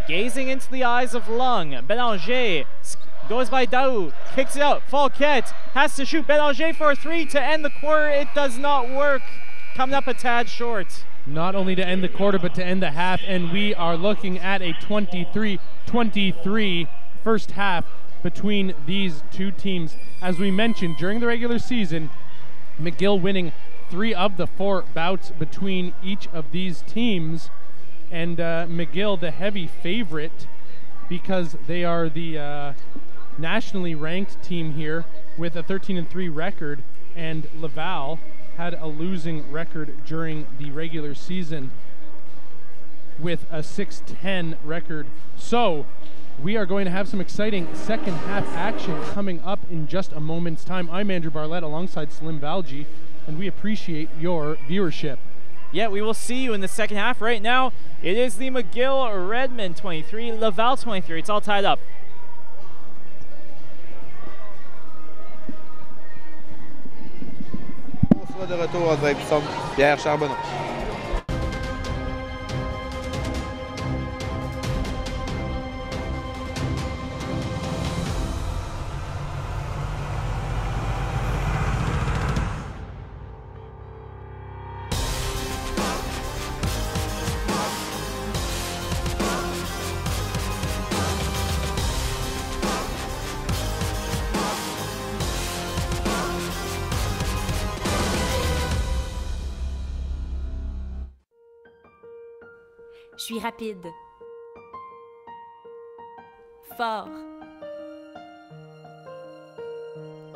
S3: gazing into the eyes of Lung. Bélanger goes by Daou, kicks it out. Folquet has to shoot. Bélanger for a 3 to end the quarter. It does not work. coming up a tad short.
S2: Not only to end the quarter, but to end the half, and we are looking at a 23-23 first half between these two teams. As we mentioned, during the regular season, McGill winning 3 of the 4 bouts between each of these teams, and McGill the heavy favorite because they are the nationally ranked team here with a 13-3 record, and Laval had a losing record during the regular season with a 6-10 record. So we are going to have some exciting second half action coming up in just a moment's time. I'm Andrew Barlett alongside Slim Valji, and we appreciate your viewership.
S3: Yeah, we will see you in the second half. Right now, it is the McGill-Redmond 23, Laval 23. It's all tied up.
S6: De retour en direction Pierre Charbonneau.
S1: Je suis rapide, fort,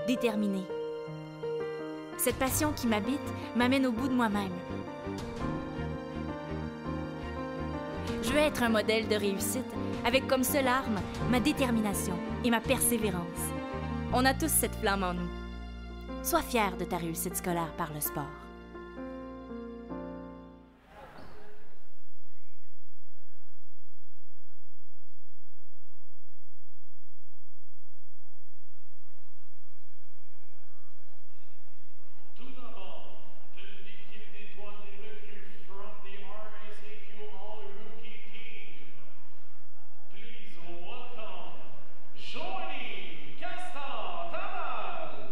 S1: déterminé. Cette passion qui m'habite m'amène au bout de moi-même. Je veux être un modèle de réussite avec comme seule arme ma détermination et ma persévérance. On a tous cette flamme en nous. Sois fier de ta réussite scolaire par le sport.
S4: Tout d'abord, de l'équipe d'étoiles des recrues from the RSEQ All-Rookie Team. Please welcome Joanie Castan-Tamal.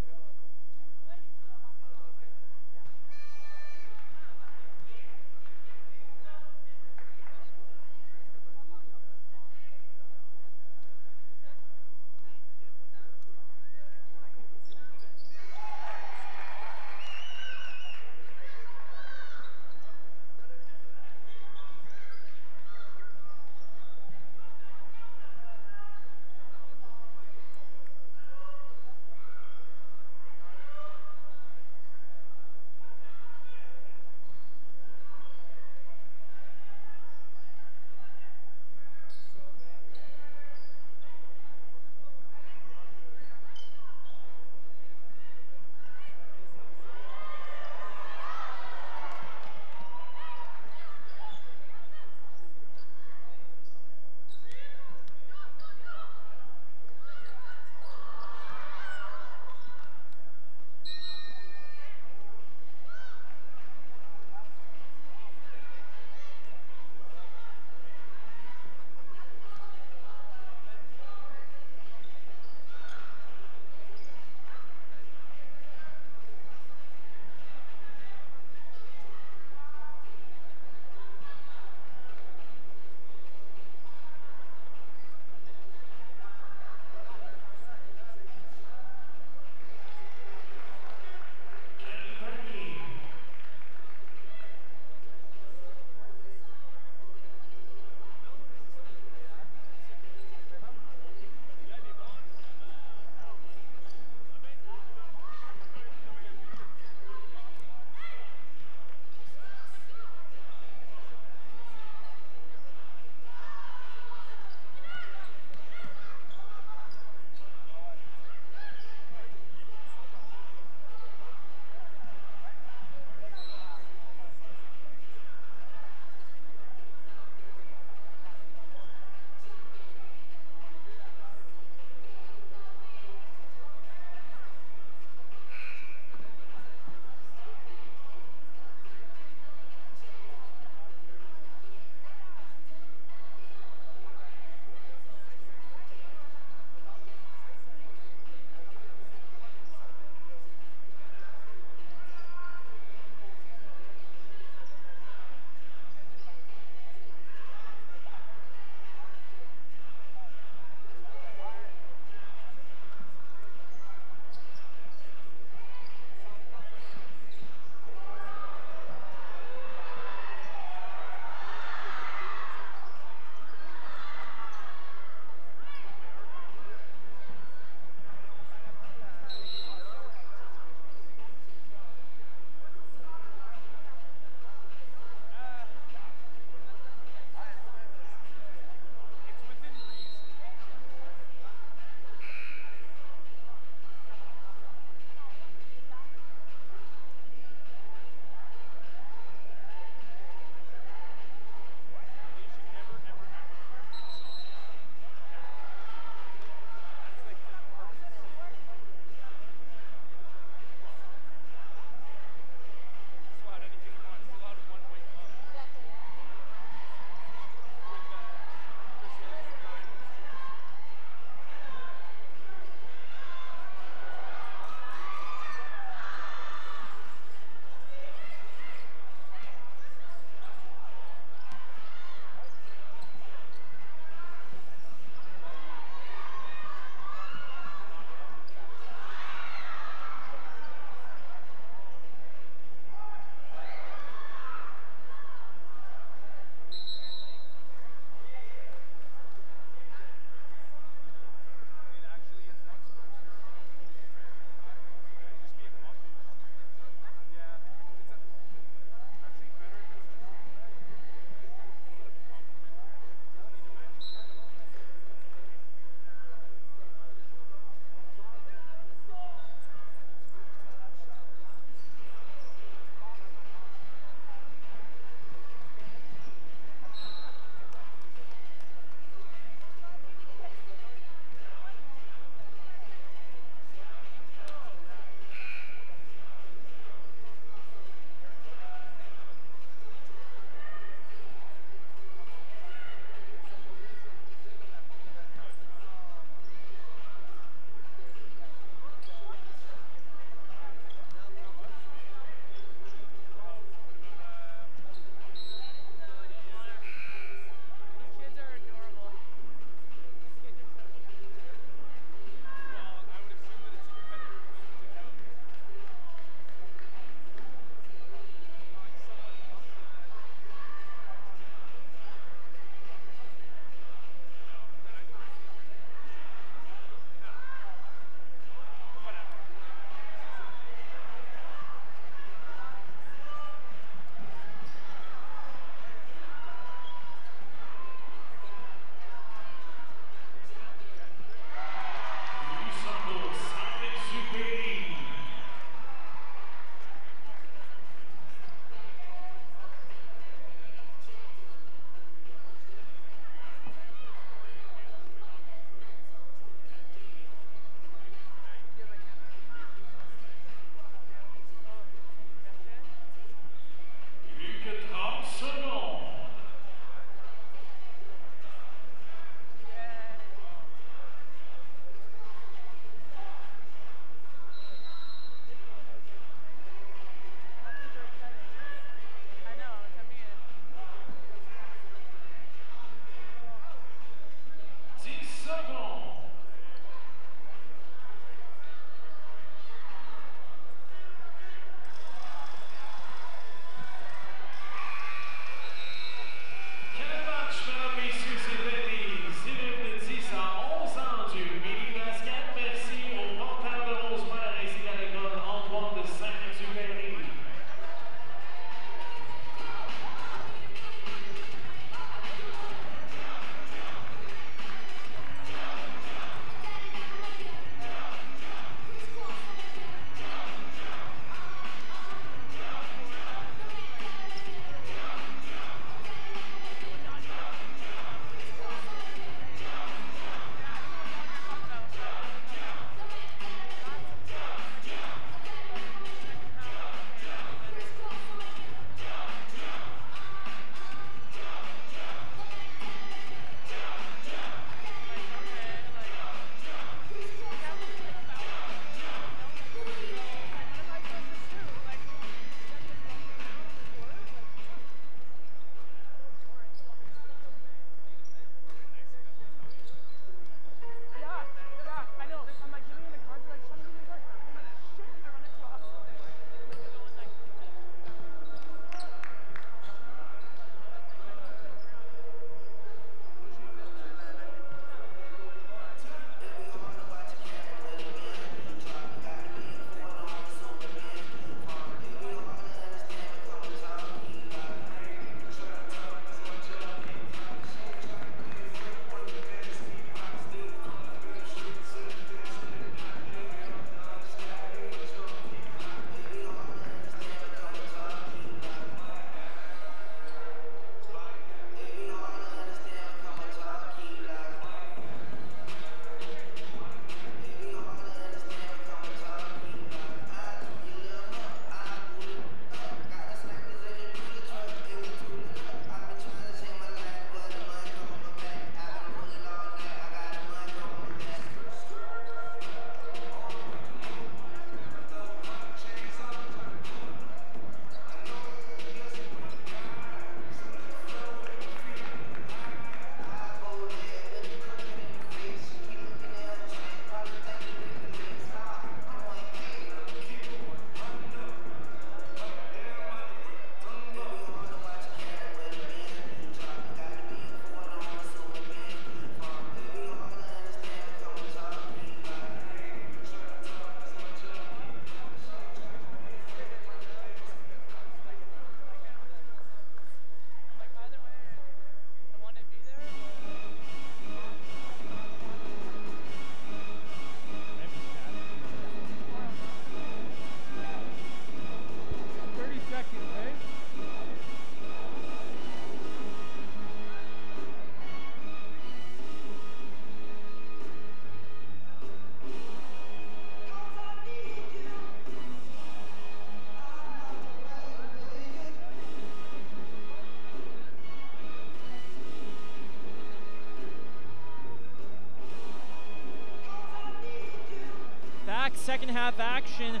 S3: second half action.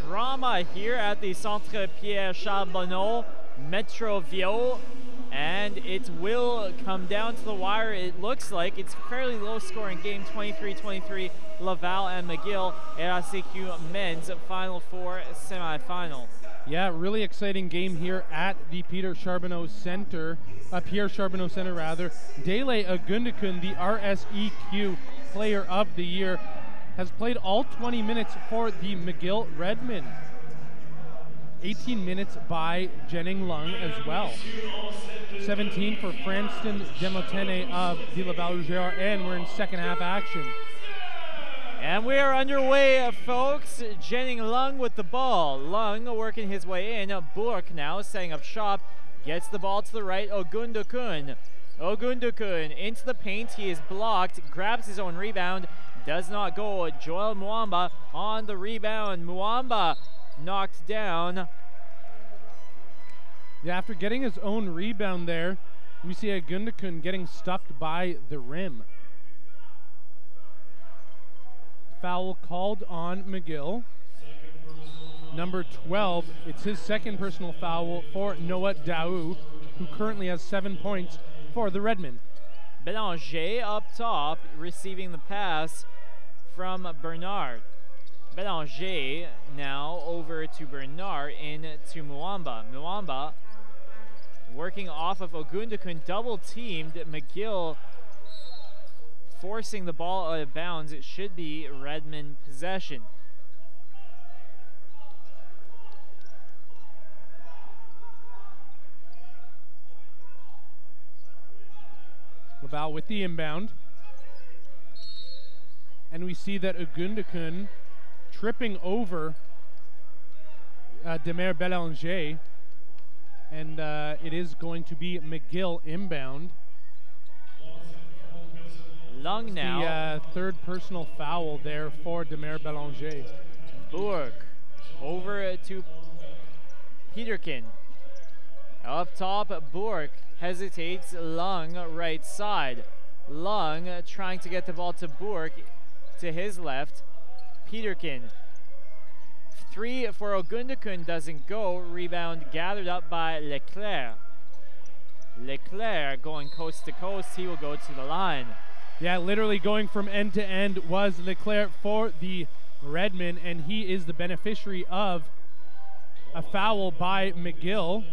S3: Drama here at the Centre Pierre Charbonneau, Metroville, and it will come down to the wire. It looks like it's a fairly low scoring game, 23-23, Laval and McGill, RSEQ men's Final Four semifinal.
S2: Yeah, really exciting game here at the Pierre Charbonneau Center. Dele Agundakun, the RSEQ Player of the Year, has played all 20 minutes for the McGill Redmen. 18 minutes by Jenning Lung as well. 17 for Franston Demotene of the Laval Rouge, and we're in second half action.
S3: And we are underway, folks. Jenning Lung with the ball. Lung working his way in. Bourque now setting up shop. Gets the ball to the right. Ogundakun. Ogundakun into the paint. He is blocked. Grabs his own rebound. Does not go. Joel Muamba on the rebound. Muamba knocked down.
S2: Yeah, after getting his own rebound there, we see Agundakun getting stuffed by the rim. Foul called on McGill. Number 12, it's his second personal foul for Noah Daou, who currently has 7 points for the Redmen.
S3: Belanger up top, receiving the pass from Bernard. Belanger now over to Bernard, into Muamba. Muamba working off of Ogundakun, double teamed. McGill forcing the ball out of bounds. It should be Redmond possession.
S2: Laval with the inbound. And we see that Agundakun tripping over Demer Belanger. And it is going to be McGill inbound.
S3: Lung now.
S2: The third personal foul there for Demer Belanger.
S3: Bourque over to Peterkin. Up top, Bourque hesitates. Lung right side. Lung trying to get the ball to Bourque to his left. Peterkin. 3 for Ogundakun doesn't go. Rebound gathered up by Leclerc. Leclerc going coast to coast. He will go to the line.
S2: Yeah, literally going from end to end was Leclerc for the Redmen, and he is the beneficiary of a foul by McGill.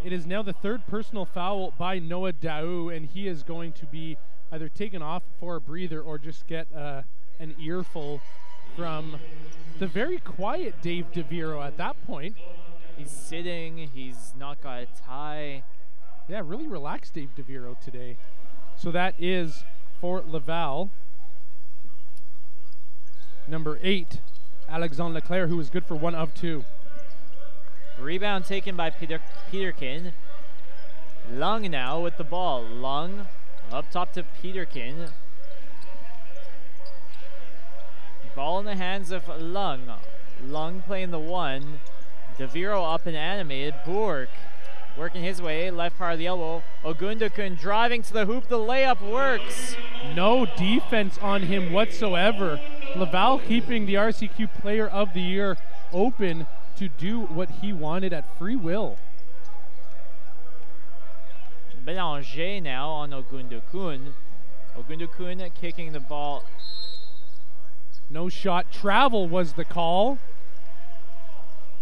S2: It is now the third personal foul by Noah Daou, and he is going to be either taken off for a breather or just get an earful from the very quiet Dave DeViro at that point.
S3: He's sitting, he's not got a tie.
S2: Yeah, really relaxed Dave DeViro today. So that is for Laval. Number 8, Alexandre Leclerc, who was good for 1 of 2.
S3: Rebound taken by Peterkin. Lung now with the ball. Lung up top to Peterkin. Ball in the hands of Lung. Lung playing the 1. DeViro up and animated. Bourque working his way, left part of the elbow. Ogundakun driving to the hoop. The layup works.
S2: No defense on him whatsoever. Laval keeping the RSEQ Player of the Year open to do what he wanted at free will.
S3: Belanger now on Ogundakun. Ogundakun kicking the ball.
S2: No shot. Travel was the call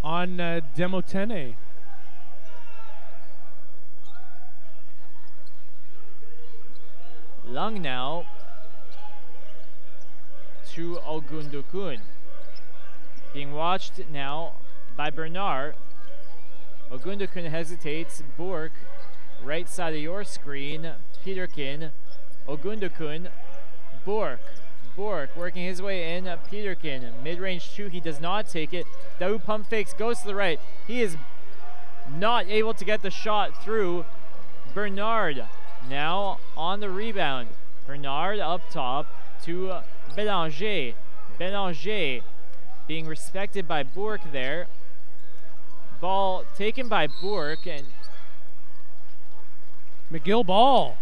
S2: on Demotene.
S3: Lung now to Ogundakun. Being watched now by Bernard. Ogundakun hesitates. Bourque, right side of your screen. Peterkin, Ogundakun, Bourque. Bourque working his way in. Peterkin, mid-range 2, he does not take it. Daou pump fakes, goes to the right. He is not able to get the shot through. Bernard now on the rebound. Bernard up top to Belanger. Belanger being respected by Bourque there. Ball taken by Bourque, and
S2: McGill ball.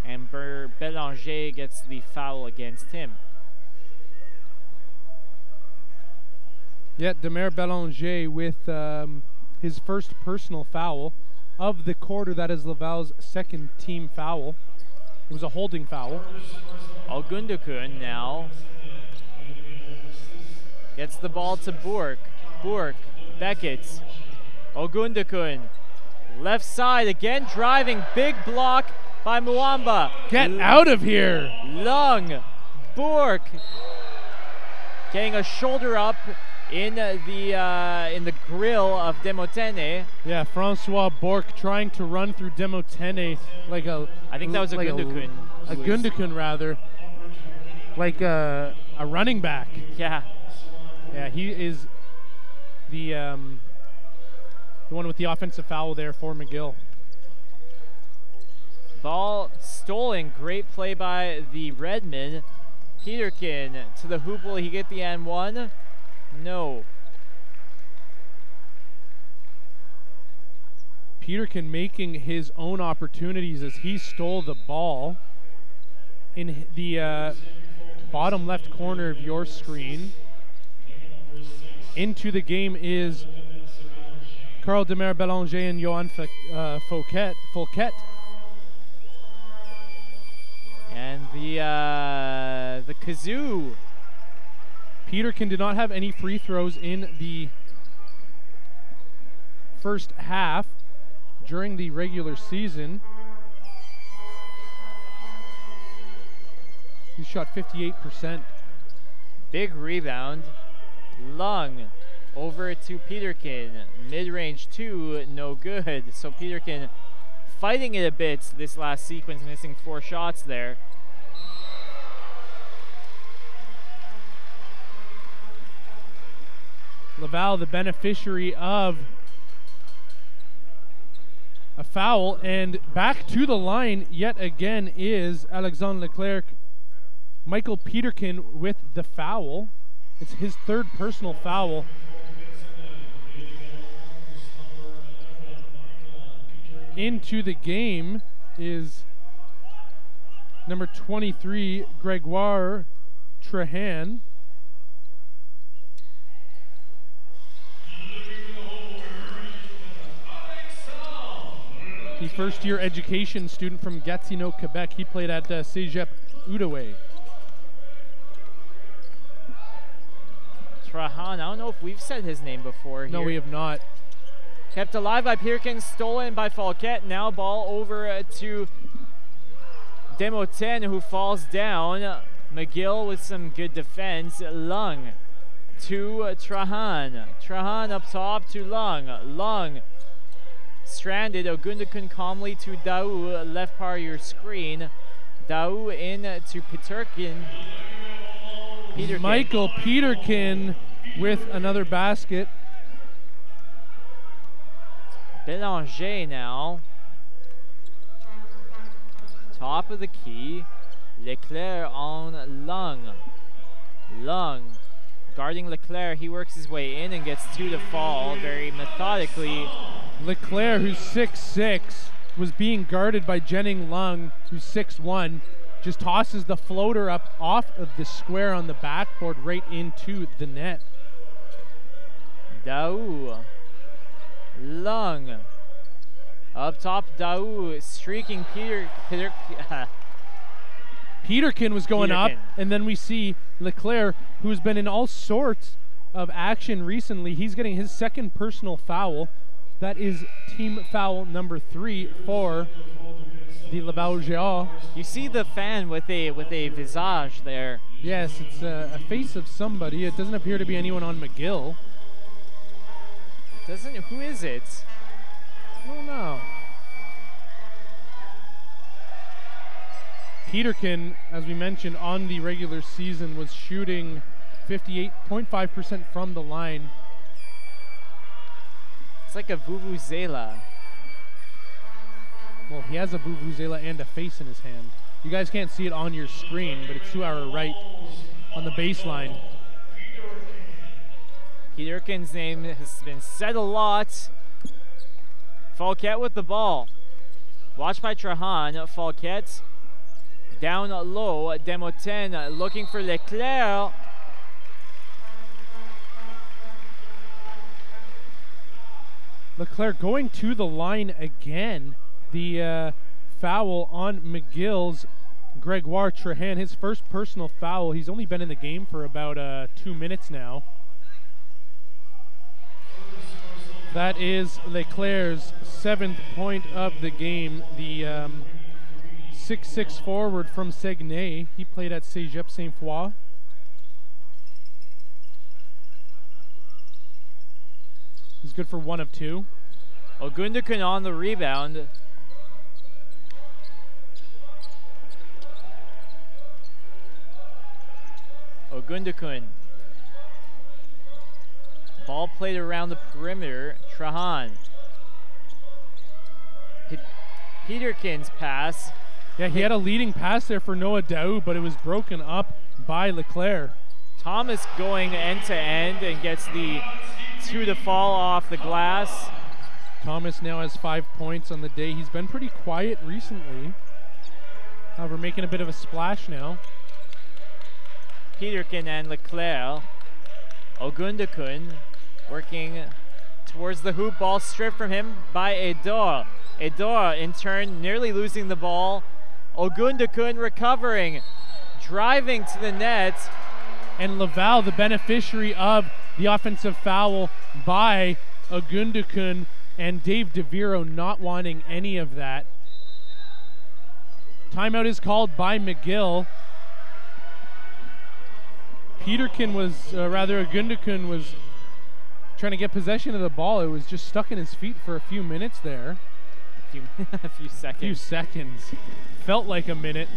S3: And Belanger gets the foul against him.
S2: Yeah, Demer Belanger with his first personal foul of the quarter. That is Laval's second team foul. It was a holding foul.
S3: Ogundukun now gets the ball to Bourque. Bourque, Beckett, Ogundukun, left side again, driving, big block by Muamba.
S2: Get out of here!
S3: Lung, Bourque, getting a shoulder up in the grill of Demotene.
S2: Yeah, Francois Bourque trying to run through Demotene like a...
S3: I think that was a Gundukun.
S2: A Gundukun, rather. Like a running back.
S3: Yeah.
S2: Yeah, he is the one with the offensive foul there for McGill.
S3: Ball stolen. Great play by the Redmen. Peterkin to the hoop. Will he get the N1? No.
S2: Peterkin making his own opportunities as he stole the ball in the bottom left corner of your screen. Into the game is Carl Demer Belanger and Johan Fouquet.
S3: And the kazoo.
S2: Peterkin did not have any free throws in the first half during the regular season. He shot 58%.
S3: Big rebound. Lung over to Peterkin. Mid-range 2, no good. So Peterkin fighting it a bit this last sequence, missing 4 shots there.
S2: Laval, the beneficiary of a foul, and back to the line yet again is Alexandre Leclerc. Michael Peterkin with the foul. It's his third personal foul. Into the game is number 23, Gregoire Trahan. The first-year education student from Gatineau, Quebec. He played at Cégep Outaouais.
S3: Trahan, I don't know if we've said his name before here.
S2: No, we have not.
S3: Kept alive by Peterkin, stolen by Fouquet. Now ball over to Demoten, who falls down. McGill with some good defense. Lung to Trahan. Trahan up top to Lung. Lung stranded. Ogundukun calmly to Daou, left part of your screen. Daou in to Peterkin.
S2: Michael Peterkin with another basket.
S3: Belanger now. Top of the key. Leclerc on Lung. Lung guarding Leclerc. He works his way in and gets 2 to fall very methodically.
S2: Leclerc, who's 6'6", was being guarded by Jenning Lung, who's 6'1", just tosses the floater up off of the square on the backboard right into the net.
S3: Daou. Lung. Up top, Daou streaking
S2: Peterkin was going up, and then we see Leclerc, who's been in all sorts of action recently. He's getting his second personal foul. That is team foul number 3 for the Laval Géant.
S3: You see the fan with a visage there.
S2: Yes, it's a face of somebody. It doesn't appear to be anyone on McGill.
S3: Doesn't? Who is it?
S2: I don't know. Peterkin, as we mentioned, on the regular season was shooting 58.5% from the line.
S3: It's like a vuvuzela.
S2: Well, he has a vuvuzela and a face in his hand. You guys can't see it on your screen, but it's to our right on the baseline.
S3: Peterkin's name has been said a lot. Fouquet with the ball. Watched by Trahan. Fouquet Down low, Desmotaines looking for Leclerc.
S2: Leclerc going to the line again. The foul on McGill's Gregoire Trahan, his first personal foul. He's only been in the game for about 2 minutes now. That is Leclerc's 7th point of the game. The 6'6" forward from Saguenay. He played at Cégep Sainte-Foy. He's good for 1 of 2.
S3: Ogundukun on the rebound. Ogundukun. Ball played around the perimeter. Trahan. Peterkin's pass.
S2: Yeah, he had a leading pass there for Noah Daou, but it was broken up by Leclerc.
S3: Thomas going end to end and gets the 2 to fall off the glass.
S2: Thomas now has 5 points on the day. He's been pretty quiet recently. However, making a bit of a splash now.
S3: Peterkin and Leclerc. Ogundukun working towards the hoop. Ball stripped from him by Edor. Edor, in turn, nearly losing the ball. Ogundukun recovering, driving to the net.
S2: And Laval, the beneficiary of the offensive foul by Ogundukun, and Dave DeViro not wanting any of that. Timeout is called by McGill. Peterkin was, Ogundukun was trying to get possession of the ball. It was just stuck in his feet for a few minutes there.
S3: A few seconds.
S2: Few seconds. Felt like a minute.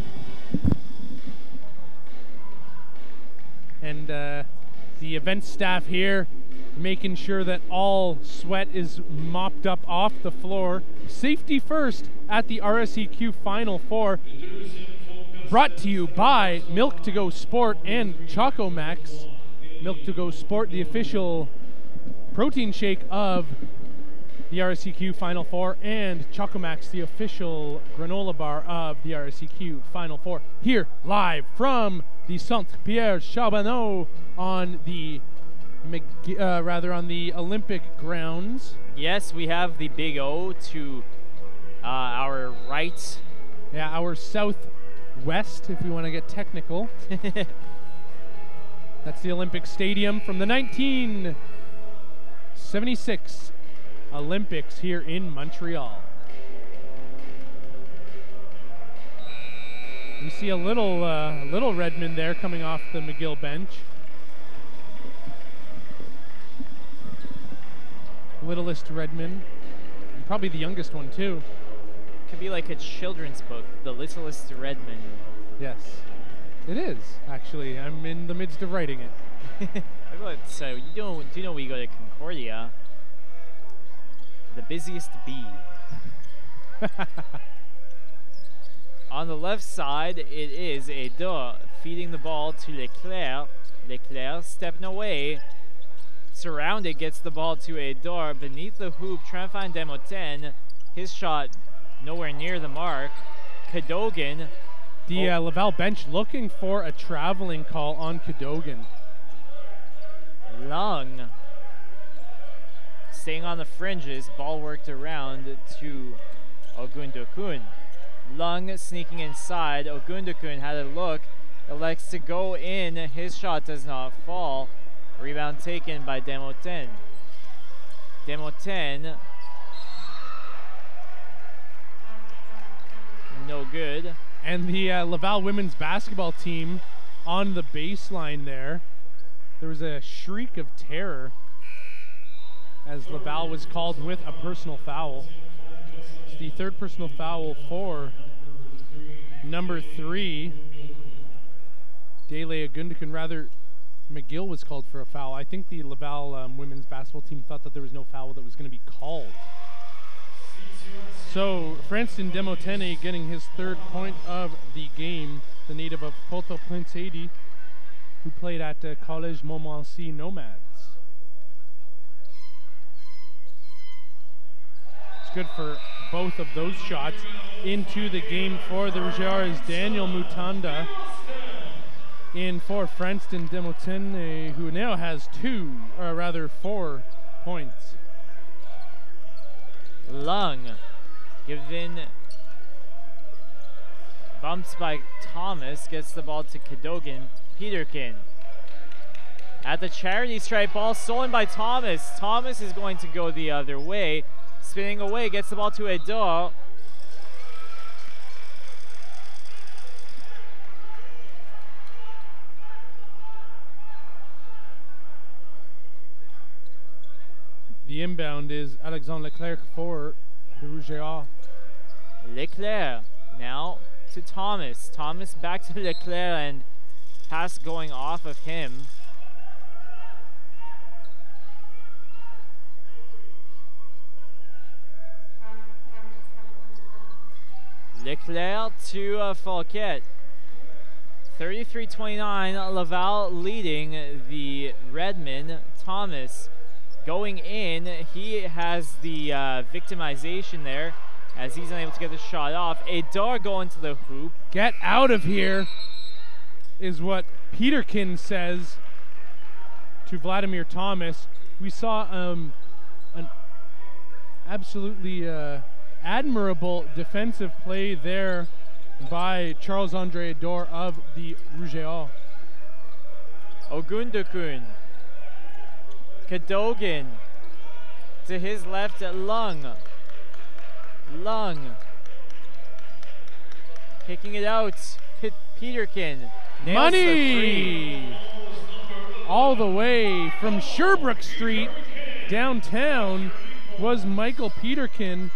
S2: And the event staff here making sure that all sweat is mopped up off the floor. Safety first at the RSEQ Final Four. Brought to you by Milk to Go Sport and Choco Max. Milk to Go Sport, the official protein shake of the RSEQ Final Four, and Choco Max, the official granola bar of the RSEQ Final Four. Here, live from the Centre Pierre Charbonneau on the on the Olympic grounds.
S3: Yes, we have the Big O to our right.
S2: Yeah, our southwest, if we want to get technical. That's the Olympic Stadium from the 1976 Olympics here in Montreal. We see a little Redmond there coming off the McGill bench. Littlest Redmond, and probably the youngest one too.
S3: Could be like a children's book, The Littlest Redmond.
S2: Yes, it is actually. I'm in the midst of writing it.
S3: So do you know we go to Concordia? The busiest bee. On the left side, it is Edor feeding the ball to Leclerc. Leclerc stepping away. Surrounded, gets the ball to Edor beneath the hoop, trying to find Desmotaines. His shot nowhere near the mark. Cadogan.
S2: The Laval bench looking for a traveling call on Cadogan.
S3: Lung staying on the fringes, ball worked around to Ogundukun. Lung sneaking inside. Ogundukun had a look, elects to go in. His shot does not fall. Rebound taken by Desmotaines. Desmotaines, no good.
S2: And the Laval women's basketball team on the baseline there. There was a shriek of terror as Laval was called with a personal foul. It's the third personal foul for number 3. Dele Ogundukun, rather, McGill was called for a foul. I think the Laval women's basketball team thought that there was no foul that was going to be called. So Franston Desmotaines getting his 3rd point of the game, the native of Port-au-Prince, Haiti, who played at Collège Montmorency Nomads. It's good for both of those shots. into the game for the Rougeard is Daniel Mutanda. In for Franston Demotene, who now has 4 points.
S3: Lung given bumps by Thomas, gets the ball to Cadogan. Peterkin at the charity stripe, ball stolen by Thomas. Thomas is going to go the other way, spinning away, gets the ball to Edo.
S2: The inbound is Alexandre Leclerc for the Rougeard.
S3: Leclerc now to Thomas. Thomas back to Leclerc, and pass going off of him. Leclerc to Fouquet. 33-29, Laval leading the Redmen. Thomas going in. He has the victimization there as he's unable to get the shot off. Adar going to the hoop.
S2: Get out of here is what Peterkin says to Vladimir Thomas. We saw an absolutely admirable defensive play there by Charles-Andre Ador of the Rougeard.
S3: Ogundukun. Cadogan to his left at Lung. Lung kicking it out. Peterkin.
S2: Money! All the way from Sherbrooke Street downtown was Michael Peterkin,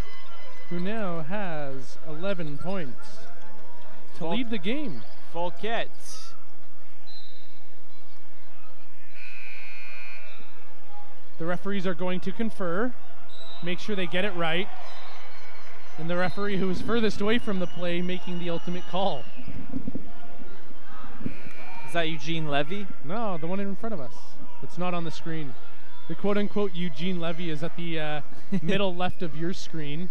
S2: who now has 11 points to lead the game.
S3: Fouquet.
S2: The referees are going to confer, make sure they get it right, and the referee who is furthest away from the play making the ultimate call.
S3: Is that Eugene Levy?
S2: No, the one in front of us. It's not on the screen. The quote-unquote Eugene Levy is at the middle left of your screen.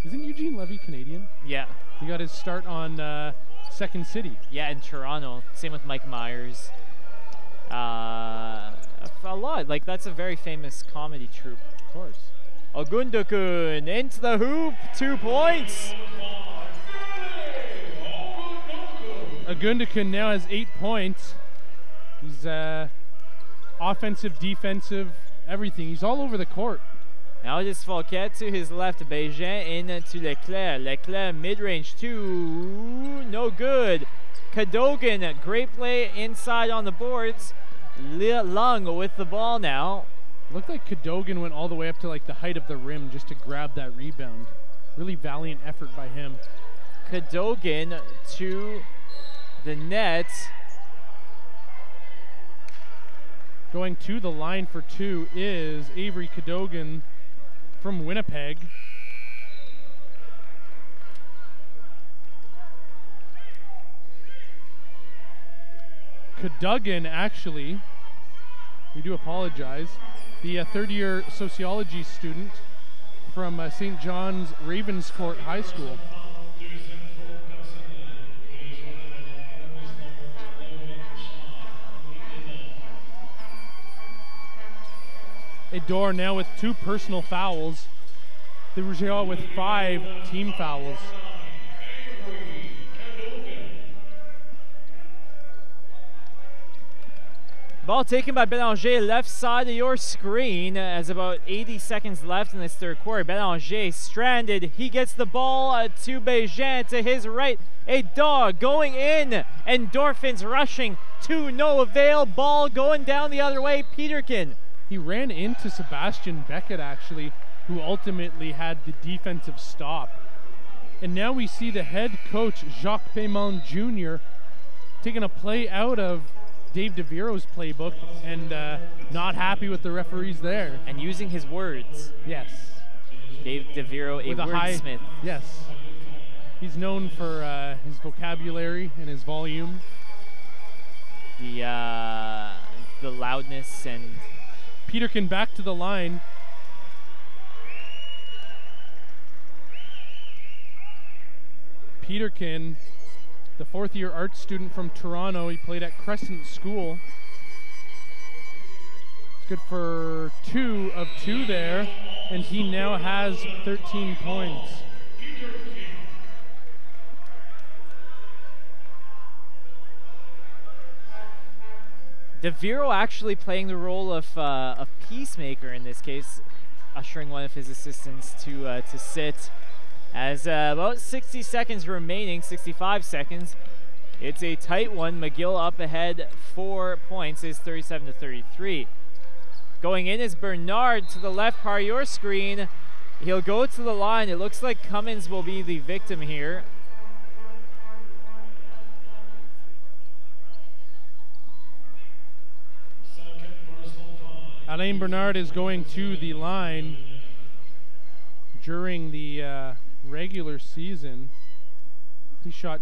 S2: Isn't Eugene Levy Canadian?
S3: Yeah.
S2: He got his start on Second City.
S3: Yeah, in Toronto. Same with Mike Myers. A lot. Like, that's a very famous comedy troupe.
S2: Of course.
S3: Ogundukun into the hoop. 2 points.
S2: Ogundukun now has 8 points. He's offensive, defensive, everything. He's all over the court.
S3: Now it is Fouquet to his left. Bégin in to Leclerc. Leclerc mid-range 2. No good. Cadogan, great play inside on the boards. Lung with the ball now.
S2: Looked like Cadogan went all the way up to like the height of the rim just to grab that rebound. Really valiant effort by him.
S3: Cadogan to the net.
S2: Going to the line for 2 is Avery Cadogan from Winnipeg. Cadogan, actually, we do apologize, the third-year sociology student from St. John's Ravenscourt High School. Ador now with 2 personal fouls. The Rougeard with 5 team fouls.
S3: Ball taken by Bélanger, left side of your screen as about 80 seconds left in this third quarter. Bélanger stranded. He gets the ball to Bégin to his right. A dog going in. Endorphins rushing to no avail. Ball going down the other way. Peterkin.
S2: He ran into Sebastian Beckett, actually, who ultimately had the defensive stop. And now we see the head coach, Jacques Payman Jr., taking a play out of Dave DeViro's playbook and not happy with the referees there.
S3: And using his words.
S2: Yes.
S3: Dave DeViro, a wordsmith.
S2: Yes. He's known for his vocabulary and his volume.
S3: The loudness and...
S2: Peterkin back to the line. Peterkin, the fourth-year art student from Toronto. He played at Crescent School. It's good for 2 of 2 there, and he now has 13 points.
S3: DeViro actually playing the role of peacemaker in this case, ushering one of his assistants to sit. As about 60 seconds remaining, 65 seconds. It's a tight one. McGill up ahead 4 points, is 37-33. Going in is Bernard to the left part of your screen. He'll go to the line. It looks like Cummins will be the victim here.
S2: Alain Bernard is going to the line during the regular season. He shot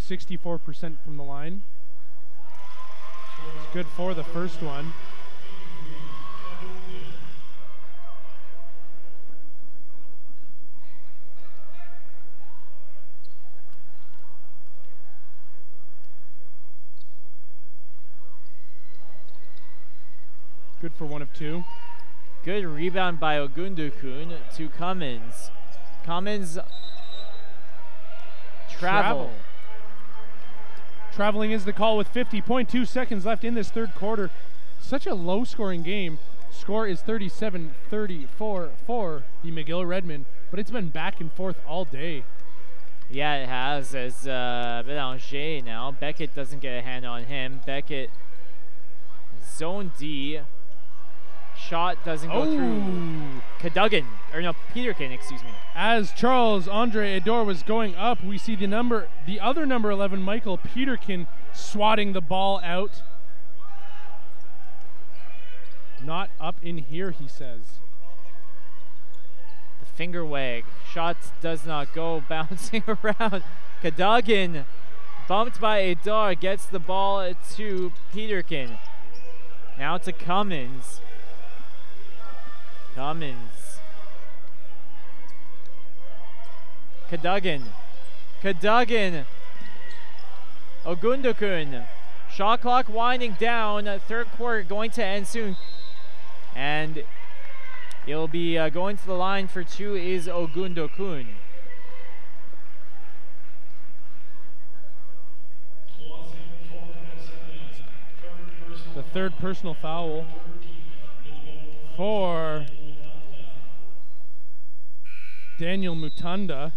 S2: 64% from the line. It's good for the first one. Good for 1 of 2.
S3: Good rebound by Ogundukun to Cummins. Cummins travel.
S2: Traveling is the call with 50.2 seconds left in this third quarter. Such a low-scoring game. Score is 37-34 for the McGill-Redmond, but it's been back and forth all day.
S3: Yeah, it has, as Bélanger now. Beckett doesn't get a hand on him. Beckett, zone D. Shot doesn't go through. Cadogan, or no, Peterkin, excuse me.
S2: As Charles-Andre Edor was going up, we see the other number 11, Michael Peterkin, swatting the ball out. Not up in here, he says.
S3: The finger wag. Shot does not go, bouncing around. Cadogan, bumped by Edor, gets the ball to Peterkin. Now to Cummins. Cummins. Cadogan. Cadogan. Ogundukun. Shot clock winding down. Third quarter going to end soon. And he'll be going to the line for 2 is Ogundukun.
S2: The third personal foul for Daniel Mutanda.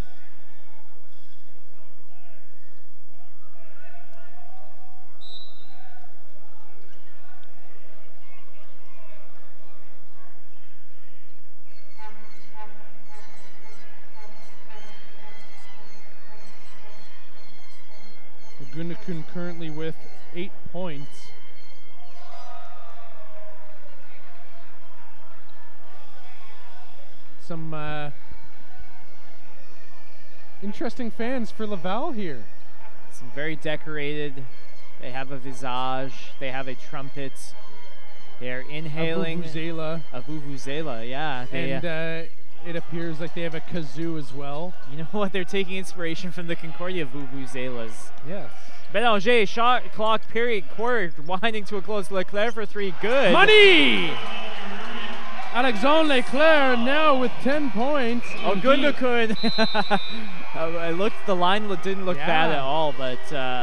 S2: Ogundukun currently with 8 points. Some interesting fans for Laval here.
S3: Some very decorated. They have a visage. They have a trumpet. They're inhaling.
S2: A vuvuzela.
S3: A vuvuzela, yeah.
S2: And it appears like they have a kazoo as well.
S3: You know what? They're taking inspiration from the Concordia vuvuzelas.
S2: Yes.
S3: Bélanger, shot clock period, quarter winding to a close. Leclerc for 3, good.
S2: Money! Alexandre Leclerc now with 10 points.
S3: Ogundukun. The line didn't look bad at all, but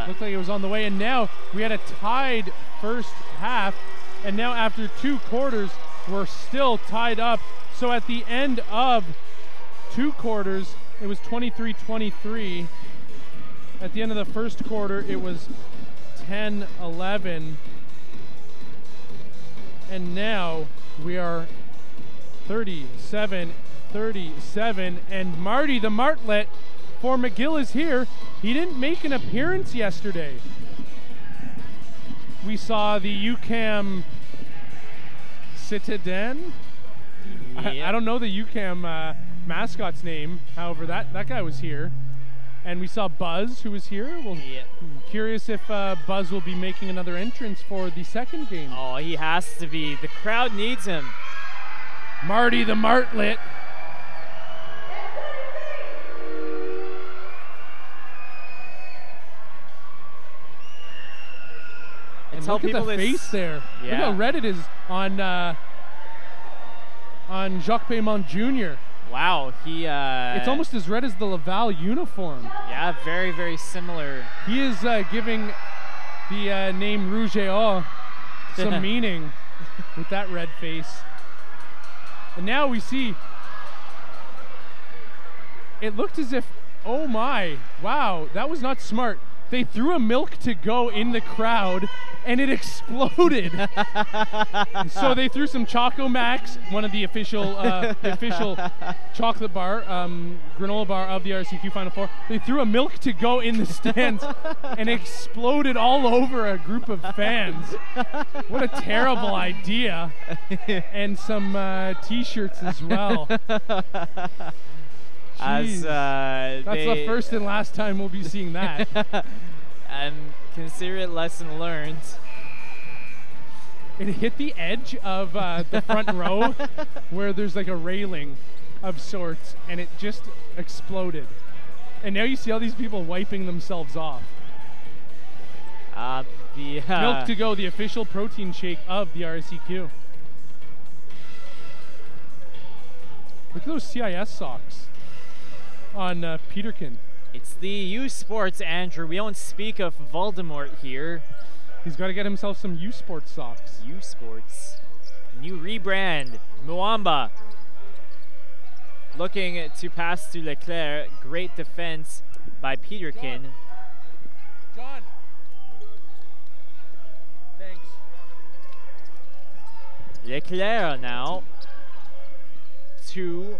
S2: looked like it was on the way. And now we had a tied first half, and now after 2 quarters, we're still tied up. So at the end of 2 quarters, it was 23-23. At the end of the first quarter, it was 10-11. And now we are 37-37, and Marty the Martlet for McGill is here. He didn't make an appearance yesterday. We saw the UCAM Citadin.
S3: Yep.
S2: I don't know the UCAM mascot's name. However, that guy was here. And we saw Buzz, who was here. Well, curious if Buzz will be making another entrance for the second game.
S3: Oh, he has to be. The crowd needs him.
S2: Marty the Martlet.
S3: tell
S2: look
S3: people
S2: at the
S3: this.
S2: face there. Look
S3: Yeah.
S2: how red it is on Jacques Paymont Jr.
S3: Wow, he.
S2: It's almost as red as the Laval uniform.
S3: Yeah, very, very similar.
S2: He is giving the name Rouge et Or some meaning with that red face. And now we see, it looked as if, oh my, wow, that was not smart. They threw a milk to go in the crowd and it exploded. So they threw some Choco Max, one of the official chocolate bar, granola bar of the RSEQ Final Four. They threw a milk to go in the stands and exploded all over a group of fans. What a terrible idea. And some t-shirts as well.
S3: As
S2: That's the first and last time we'll be seeing that.
S3: And consider it lesson learned.
S2: It hit the edge of the front row where there's like a railing of sorts, and it just exploded. And now you see all these people wiping themselves off. Milk to go, the official protein shake of the RSEQ. Look at those CIS socks on Peterkin.
S3: It's the U Sports, Andrew. We don't speak of Voldemort here.
S2: He's got to get himself some U Sports socks.
S3: U Sports. New rebrand. Muamba looking to pass to Leclerc. Great defense by Peterkin.
S2: John. Thanks.
S3: Leclerc now to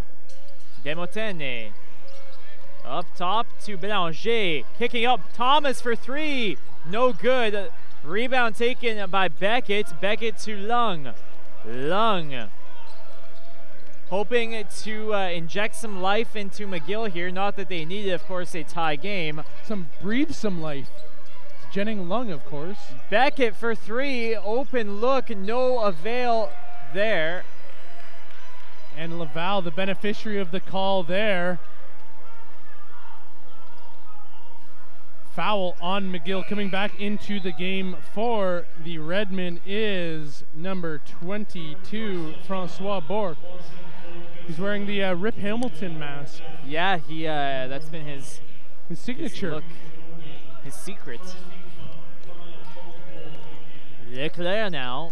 S3: Demotene. Up top to Belanger. Kicking up Thomas for three. No good. Rebound taken by Beckett. Beckett to Lung. Lung hoping to inject some life into McGill here. Not that they needed, of course, a tie game.
S2: Breathe some life. It's Jennings Lung, of course.
S3: Beckett for three. Open look. No avail there.
S2: And Laval, the beneficiary of the call there. Foul on McGill. Coming back into the game for the Redmen is number 22, Francois Bourque. He's wearing the Rip Hamilton mask.
S3: Yeah, he that's been his
S2: signature.
S3: His look, his secret. Leclerc now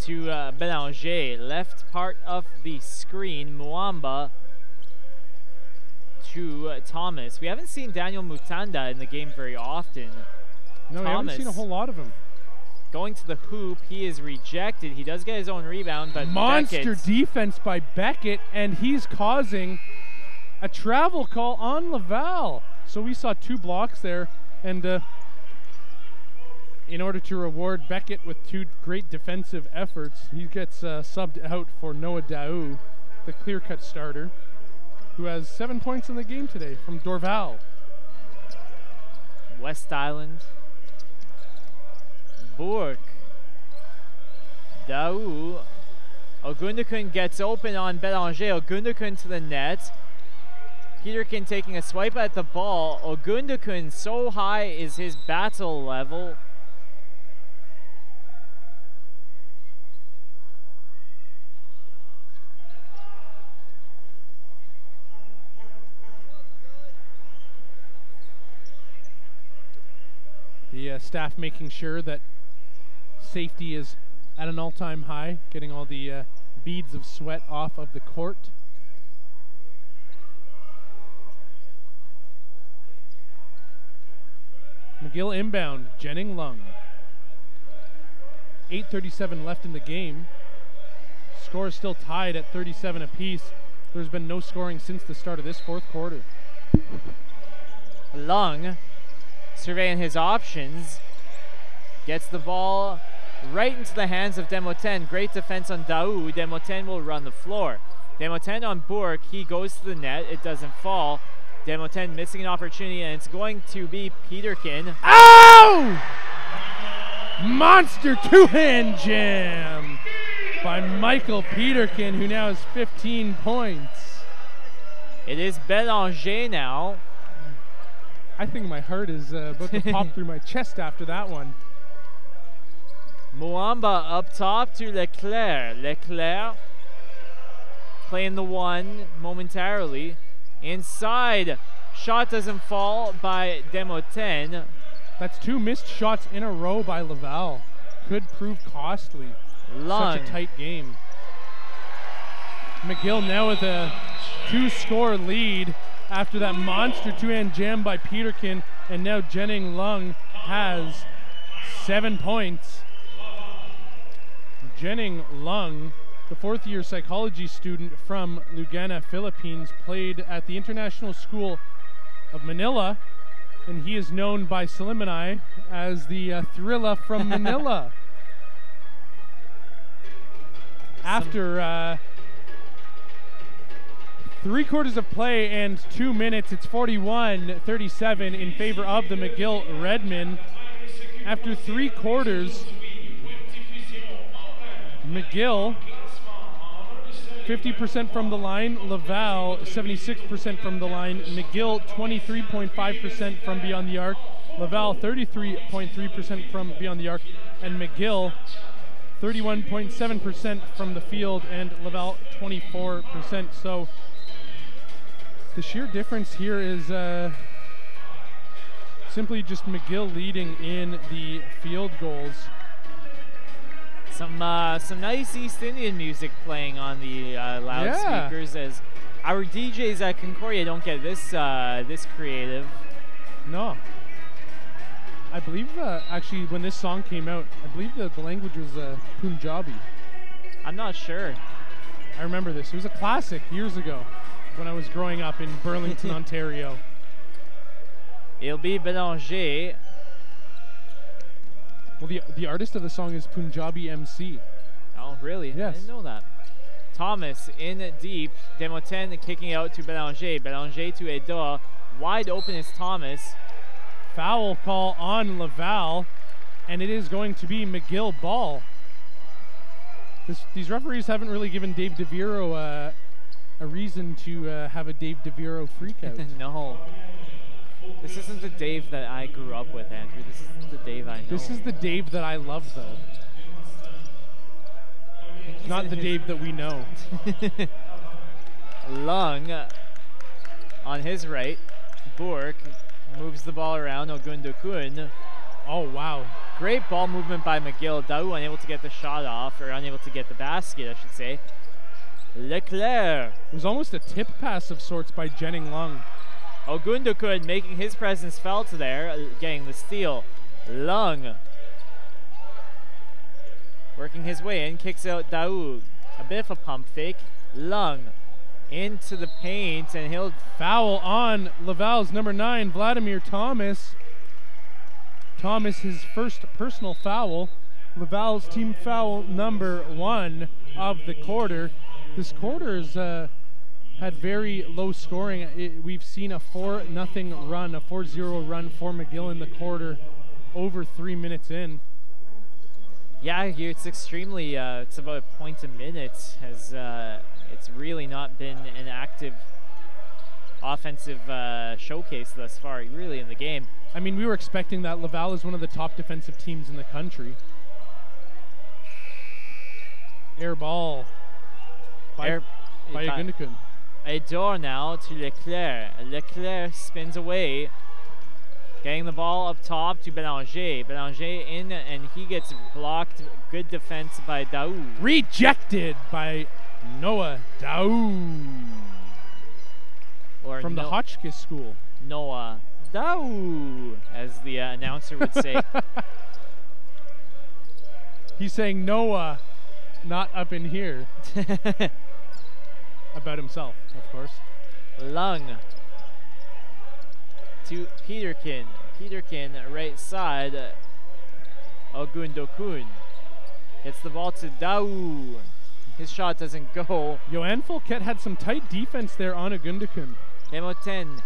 S3: to Belanger, left part of the screen. Muamba to Thomas. We haven't seen Daniel Mutanda in the game very often.
S2: No, we haven't seen a whole lot of him.
S3: Going to the hoop, he is rejected. He does get his own rebound, but
S2: monster defense by Beckett, and he's causing a travel call on Laval. So we saw 2 blocks there, and in order to reward Beckett with 2 great defensive efforts, he gets subbed out for Noah Daou, the clear-cut starter, who has 7 points in the game today from Dorval.
S3: West Island. Bourque. Daou. Ogundukun gets open on Belanger. Ogundukun to the net. Peterkin taking a swipe at the ball. Ogundukun, so high is his battle level.
S2: The staff making sure that safety is at an all-time high, getting all the beads of sweat off of the court. McGill inbound, Jennings Lung. 8:37 left in the game. Score is still tied at 37 apiece. There's been no scoring since the start of this 4th quarter.
S3: Lung surveying his options. Gets the ball right into the hands of Demoten. Great defense on Daou. Demoten will run the floor. Demoten on Bourque. He goes to the net. It doesn't fall. Demoten missing an opportunity, and it's going to be Peterkin.
S2: Ow! Monster 2-hand jam by Michael Peterkin, who now has 15 points.
S3: It is Belanger now.
S2: I think my heart is about to pop through my chest after that one.
S3: Muamba up top to Leclerc. Leclerc playing the one momentarily. Inside. Shot doesn't fall by Demoten.
S2: That's 2 missed shots in a row by Laval. Could prove costly.
S3: Lung.
S2: Such a tight game. McGill now with a 2-score lead after that monster 2-hand jam by Peterkin, and now Jenning Lung has 7 points. Jenning Lung, the 4th-year psychology student from Lugana, Philippines, played at the International School of Manila, and he is known by Salim and I as the Thrilla from Manila. After 3 quarters of play and 2 minutes, it's 41-37 in favor of the McGill Redmen. After 3 quarters, McGill 50% from the line, Laval 76% from the line, McGill 23.5% from beyond the arc, Laval 33.3% from beyond the arc, and McGill 31.7% from the field, and Laval 24%. So the sheer difference here is simply just McGill leading in the field goals.
S3: Some nice East Indian music playing on the loudspeakers, as our DJs at Concordia don't get this this creative.
S2: No. I believe actually when this song came out, I believe that the language was Punjabi.
S3: I'm not sure.
S2: I remember this. It was a classic years ago when I was growing up in Burlington, Ontario.
S3: It'll be Bélanger.
S2: Well, the artist of the song is Punjabi MC.
S3: Oh, really?
S2: Yes.
S3: I didn't know that. Thomas in deep. Demoten kicking out to Bélanger. Bélanger to Edo. Wide open is Thomas.
S2: Foul call on Laval, and it is going to be McGill ball. These referees haven't really given Dave DeViro a reason to have a Dave DeViro freakout.
S3: No. This isn't the Dave that I grew up with, Andrew. This isn't the Dave I know.
S2: This is the Dave that I love, though. Not the Dave that we know.
S3: Lung on his right. Bourque moves the ball around. Ogundokun.
S2: Oh, wow.
S3: Great ball movement by McGill. Daou unable to get the shot off, or unable to get the basket, I should say. Leclerc.
S2: It was almost a tip pass of sorts by Jenning Lung.
S3: Ogundokun making his presence felt there, getting the steal. Lung working his way in, kicks out Daoud. A bit of a pump fake. Lung into the paint, and he'll
S2: foul on Laval's number 9, Vladimir Thomas. Thomas, his first personal foul. Laval's team foul number 1 of the quarter. This quarter's had very low scoring. We've seen a 4-0 run, a 4-0 run for McGill in the quarter, over 3 minutes in.
S3: Yeah, it's extremely, it's about a point a minute. It's really not been an active offensive showcase thus far, really, in the game.
S2: I mean, we were expecting that. Laval is one of the top defensive teams in the country. Air ball by Ogundokun.
S3: Edor now to Leclerc. Leclerc spins away, getting the ball up top to Bélanger. Bélanger in, and he gets blocked. Good defense by Daou.
S2: Rejected by Noah Daou.
S3: Or
S2: from the Hotchkiss School.
S3: Noah Daou, as the announcer would say.
S2: He's saying Noah, not up in here. About himself, of course.
S3: Lung to Peterkin. Peterkin right side. Ogundokun gets the ball to Daou. His shot doesn't go.
S2: Yoann Folquette had some tight defense there on Ogundokun.
S3: Demoten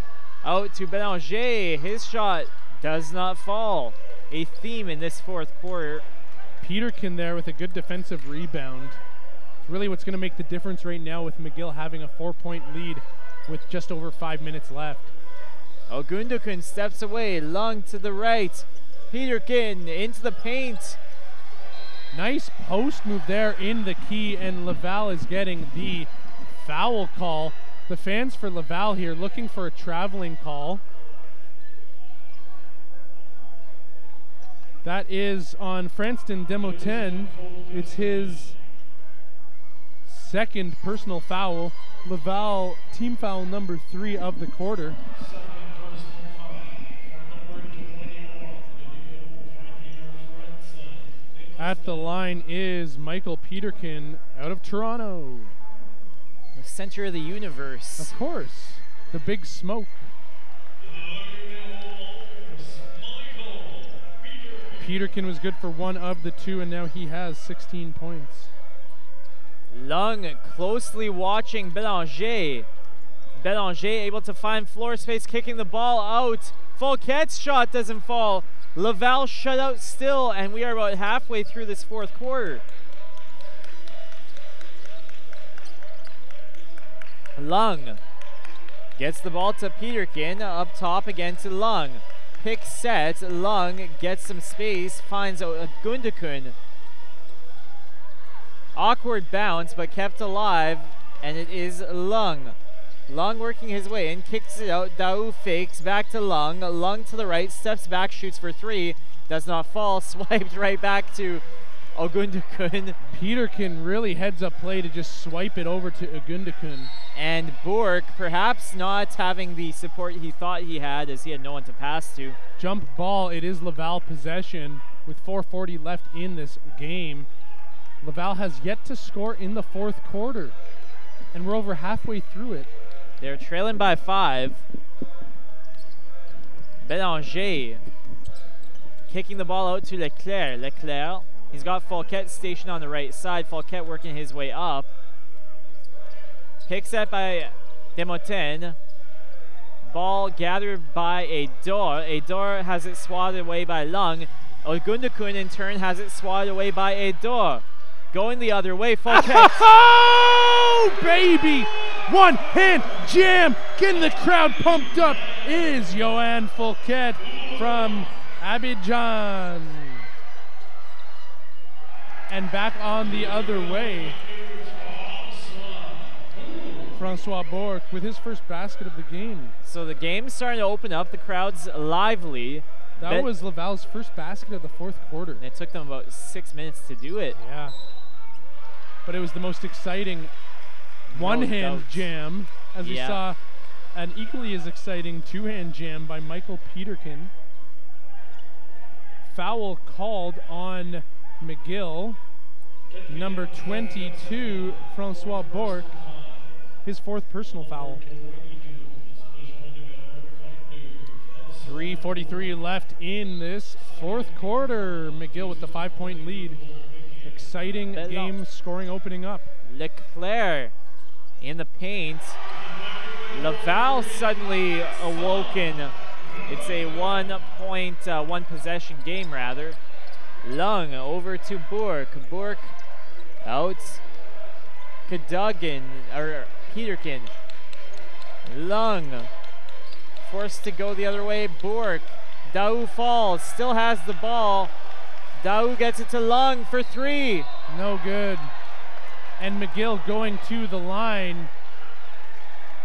S3: out to Bélanger. His shot does not fall. A theme in this fourth quarter.
S2: Peterkin there with a good defensive rebound. Really what's going to make the difference right now with McGill having a 4-point lead with just over 5 minutes left.
S3: Ogundokun steps away. Lung to the right. Peterkin into the paint.
S2: Nice post move there in the key, and Laval is getting the foul call. The fans for Laval here looking for a traveling call. That is on Franston Demoten. It's his second personal foul. Laval team foul number 3 of the quarter. At the line is Michael Peterkin out of Toronto.
S3: The center of the universe.
S2: Of course, the big smoke. Peterkin was good for 1 of the 2, and now he has 16 points.
S3: Lung closely watching Belanger. Belanger able to find floor space, kicking the ball out. Fouquet's shot doesn't fall. Laval shut out still, and we are about halfway through this fourth quarter. Lung gets the ball to Peterkin, up top again to Lung. Pick set, Lung gets some space, finds Gundakun. Awkward bounce, but kept alive, and it is Lung. Lung working his way in, kicks it out, Dao fakes, back to Lung. Lung to the right, steps back, shoots for 3, does not fall, swiped right back to Ogundakun.
S2: Peterkin really heads up play to just swipe it over to Ogundakun.
S3: And Bourque, perhaps not having the support he thought he had, as he had no one to pass to.
S2: Jump ball, it is Laval possession with 4:40 left in this game. Laval has yet to score in the fourth quarter, and we're over halfway through it.
S3: They're trailing by 5. Belanger kicking the ball out to Leclerc. Leclerc, he's got Fouquet stationed on the right side. Fouquet working his way up. Picks up by Demoten. Ball gathered by Ador. Ador has it swatted away by Lung. Ogundakun in turn has it swatted away by Ador. Going the other way, Fouquet.
S2: Oh, baby! One hand jam, getting the crowd pumped up is Yoann Fouquet from Abidjan. And back on the other way, Francois Bourque with his first basket of the game.
S3: So the game's starting to open up. The crowd's lively.
S2: That was Laval's first basket of the fourth quarter.
S3: And it took them about 6 minutes to do it.
S2: Yeah. But it was the most exciting one-hand jam, as we saw an equally as exciting two-hand jam by Michael Peterkin. Foul called on McGill. Number 22, Francois Bourque, his 4th personal foul. 3:43 left in this fourth quarter. McGill with the 5-point lead. Exciting game, scoring opening up.
S3: Leclerc in the paint. Laval suddenly awoken. It's a 1 possession game rather. Lung over to Bourque. Bourque out. Cadogan or Peterkin. Lung forced to go the other way. Bourque. Dao falls. Still has the ball. Dao gets it to Lung for 3.
S2: No good. And McGill going to the line.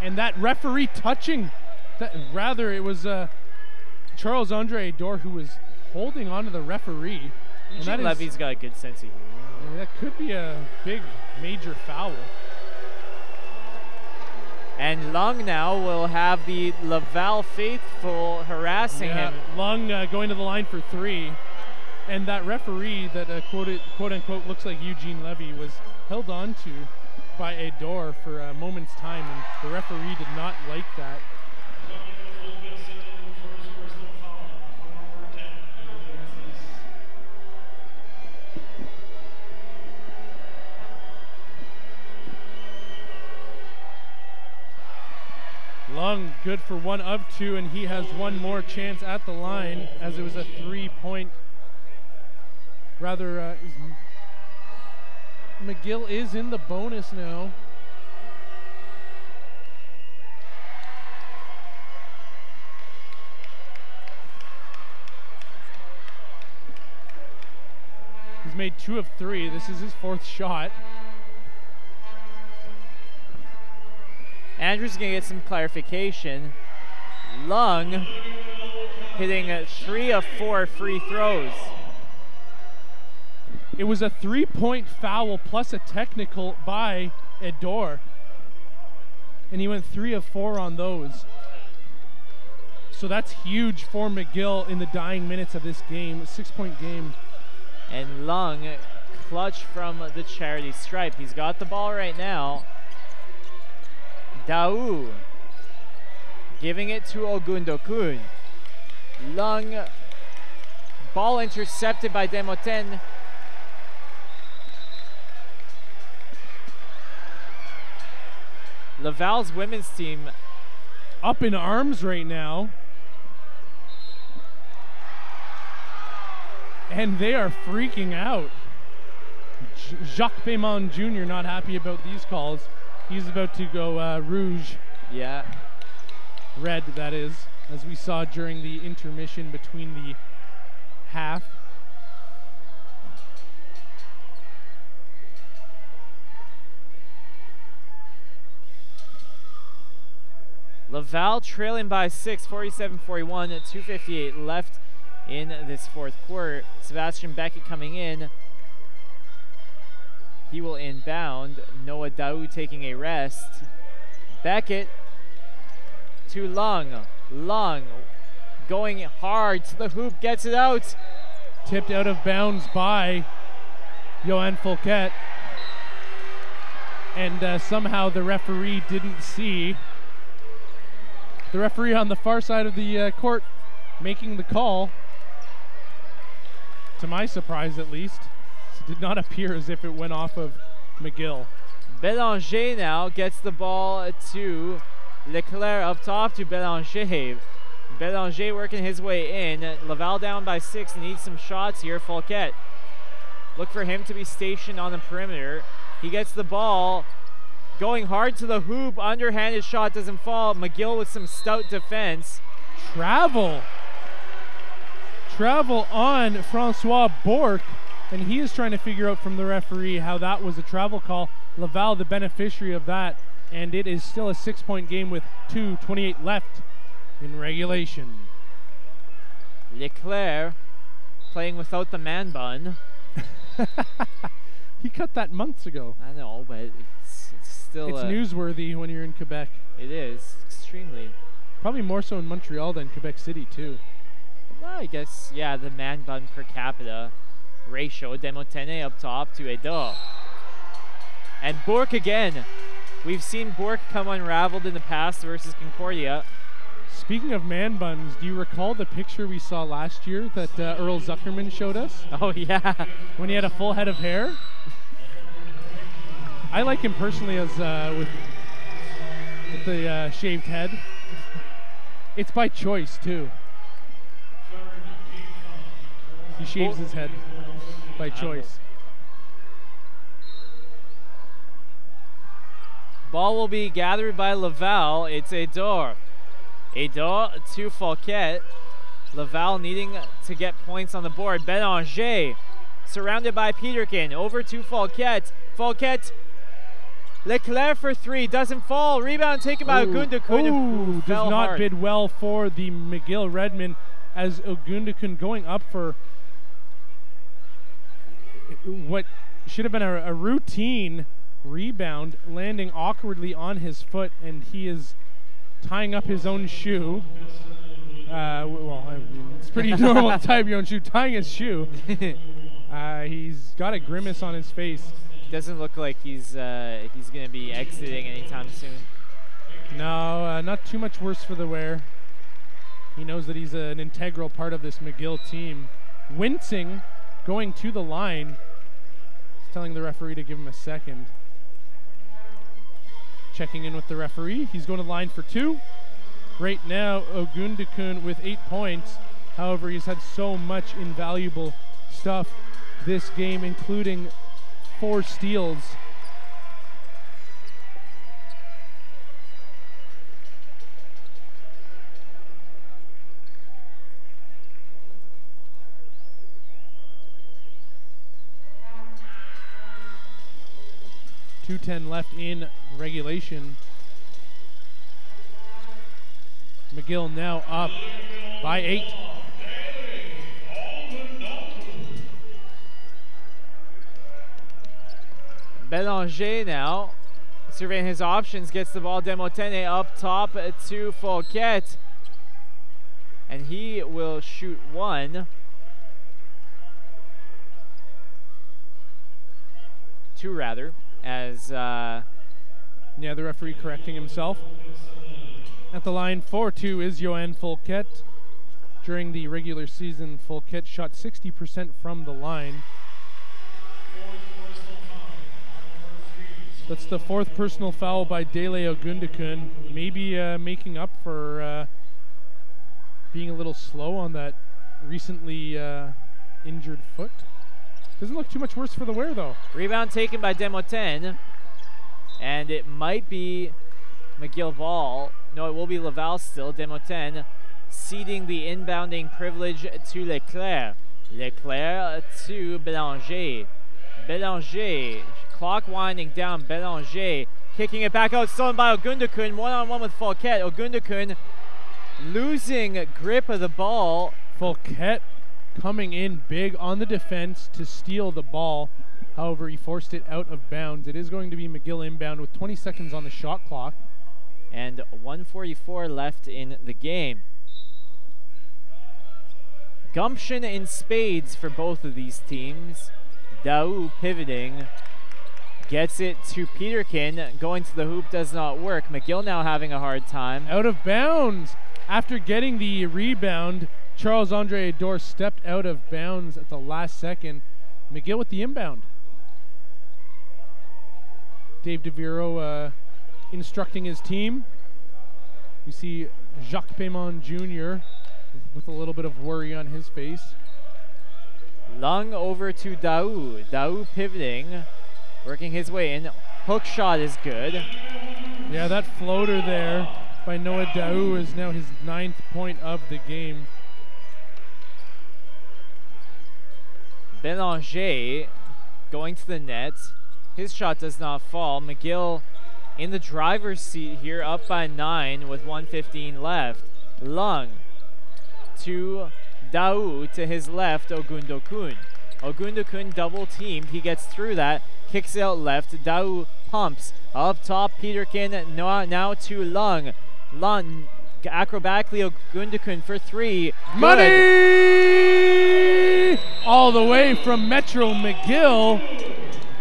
S2: And that referee touching. Rather, it was Charles-Andre Ador who was holding on to the referee.
S3: And Levy's got a good sense of humor.
S2: That could be a big, major foul.
S3: And Lung now will have the Laval faithful harassing him.
S2: Lung going to the line for 3. And that referee that quote-unquote looks like Eugene Levy was held on to by Ador for a moment's time, and the referee did not like that. Lung good for 1 of 2, and he has one more chance at the line, as it was a 3-point. Rather, McGill is in the bonus now. He's made 2 of 3. This is his 4th shot.
S3: Andrew's going to get some clarification. Lung hitting 3 of 4 free throws.
S2: It was a 3-point foul plus a technical by Edor. And he went 3 of 4 on those. So that's huge for McGill in the dying minutes of this game. A 6-point game.
S3: And Lung clutch from the charity stripe. He's got the ball right now. Daou giving it to Ogundokun. Lung, ball intercepted by Demoten. Laval's women's team
S2: up in arms right now. And they are freaking out. Jacques Payman Jr. not happy about these calls. He's about to go rouge.
S3: Yeah.
S2: Red, that is, as we saw during the intermission between the half.
S3: Laval trailing by 6, 47-41, 2:58 left in this 4th quarter. Sebastian Beckett coming in. He will inbound. Noah Daou taking a rest. Beckett to Lung. Lung going hard to the hoop, gets it out.
S2: Tipped out of bounds by Johan Fouquet. And somehow the referee didn't see. The referee on the far side of the court making the call. To my surprise, at least. It did not appear as if it went off of McGill.
S3: Belanger now gets the ball to Leclerc up top to Belanger. Belanger working his way in. Laval down by 6, needs some shots here. Fouquet. Look for him to be stationed on the perimeter. He gets the ball. Going hard to the hoop. Underhanded shot doesn't fall. McGill with some stout defense.
S2: Travel on Francois Bourque. And he is trying to figure out from the referee how that was a travel call. Laval, the beneficiary of that. And it is still a 6-point game with 2:28 left in regulation.
S3: Leclerc playing without the man bun.
S2: He cut that months ago.
S3: I know, but it's still...
S2: It's newsworthy when you're in Quebec.
S3: It is, extremely.
S2: Probably more so in Montreal than Quebec City, too.
S3: No, I guess, yeah, the man bun per capita ratio. Demotene up top to Edo. And Bourque again. We've seen Bourque come unraveled in the past versus Concordia.
S2: Speaking of man buns, do you recall the picture we saw last year that Earl Zuckerman showed us?
S3: Oh, yeah.
S2: When he had a full head of hair? I like him personally as with the shaved head. It's by choice, too. He shaves his head by choice.
S3: Ball will be gathered by Laval. It's Edor. Edor to Fouquet. Laval needing to get points on the board. Belanger surrounded by Peterkin. Over to Fouquet. Fouquet. Leclerc for 3. Doesn't fall. Rebound taken by Ogundokun.
S2: Does not bid well for the McGill Redmen as Ogundokun going up for what should have been a routine rebound, landing awkwardly on his foot, and he is tying up his own shoe. It's pretty normal to tie up your own shoe. Tying his shoe. He's got a grimace on his face.
S3: Doesn't look like he's going to be exiting anytime soon.
S2: No, not too much worse for the wear. He knows that he's an integral part of this McGill team. Wincing, going to the line. He's telling the referee to give him a second. Checking in with the referee. He's going to the line for 2. Right now, Ogundokun with 8 points. However, he's had so much invaluable stuff this game, including 4 steals. 2:10 left in regulation. McGill now up by 8.
S3: Belanger now, surveying his options, gets the ball. Demotene up top to Fouquet. And he will shoot one. 2 rather, as...
S2: yeah, the referee correcting himself. At the line, 4-2 is Johan Fouquet. During the regular season, Fouquet shot 60% from the line. That's the 4th personal foul by Dele Ogundekun. Maybe making up for being a little slow on that recently injured foot. Doesn't look too much worse for the wear, though.
S3: Rebound taken by Demoten. And it might be McGill-Laval. No, it will be Laval still. Demoten ceding the inbounding privilege to Leclerc. Leclerc to Belanger. Belanger, clock winding down. Belanger kicking it back out, stolen by Ogundekun. One-on-one with Fouquet. Ogundekun losing grip of the ball.
S2: Fouquet coming in big on the defense to steal the ball. However, he forced it out of bounds. It is going to be McGill inbound with 20 seconds on the shot clock.
S3: And 1:44 left in the game. Gumption in spades for both of these teams. Daou pivoting. Gets it to Peterkin. Going to the hoop does not work. McGill now having a hard time.
S2: Out of bounds. After getting the rebound, Charles-Andre Ador stepped out of bounds at the last second. McGill with the inbound. Dave DeViro instructing his team. You see Jacques Payman Jr. with a little bit of worry on his face.
S3: Lung over to Daou. Daou pivoting, working his way in. Hook shot is good.
S2: Yeah, that floater there by Noah Daou is now his 9th point of the game.
S3: Belanger going to the net. His shot does not fall. McGill in the driver's seat here, up by 9 with 1:15 left. Lung to Daou, to his left, Ogundekun. Ogundekun double teamed. He gets through that, kicks out left. Daou pumps up top. Peterkin now to Lung. Lung acrobatically, Ogundekun for 3.
S2: Money! All the way from Metro McGill.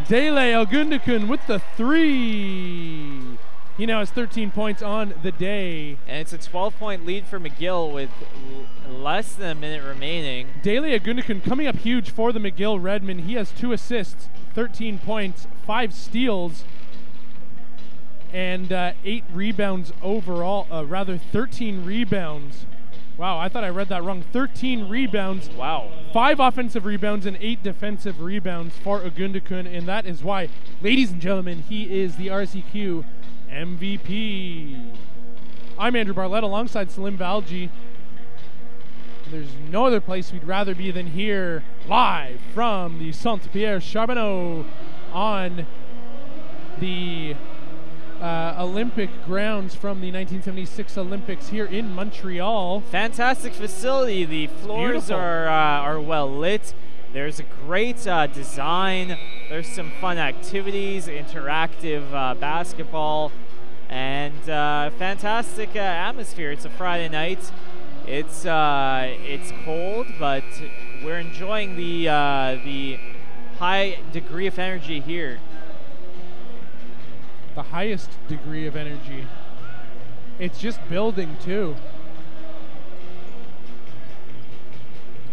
S2: Dele Ogundekun with the 3. He now has 13 points on the day.
S3: And it's a 12-point lead for McGill with less than a minute remaining.
S2: Dele Ogundekun coming up huge for the McGill Redmen. He has 2 assists, 13 points, 5 steals, and 8 rebounds overall. Rather, 13 rebounds. Wow, I thought I read that wrong. 13 rebounds.
S3: Wow.
S2: 5 offensive rebounds and 8 defensive rebounds for Ogundekun, and that is why, ladies and gentlemen, he is the RSEQ MVP. I'm Andrew Barlett alongside Salim Valji. There's no other place we'd rather be than here, live from the Saint-Pierre Charbonneau on the Olympic grounds from the 1976 Olympics here in Montreal.
S3: Fantastic facility. The floors are well lit. There's a great design. There's some fun activities, interactive basketball, and fantastic atmosphere. It's a Friday night. It's cold, but we're enjoying the high degree of energy here.
S2: The highest degree of energy. It's just building too.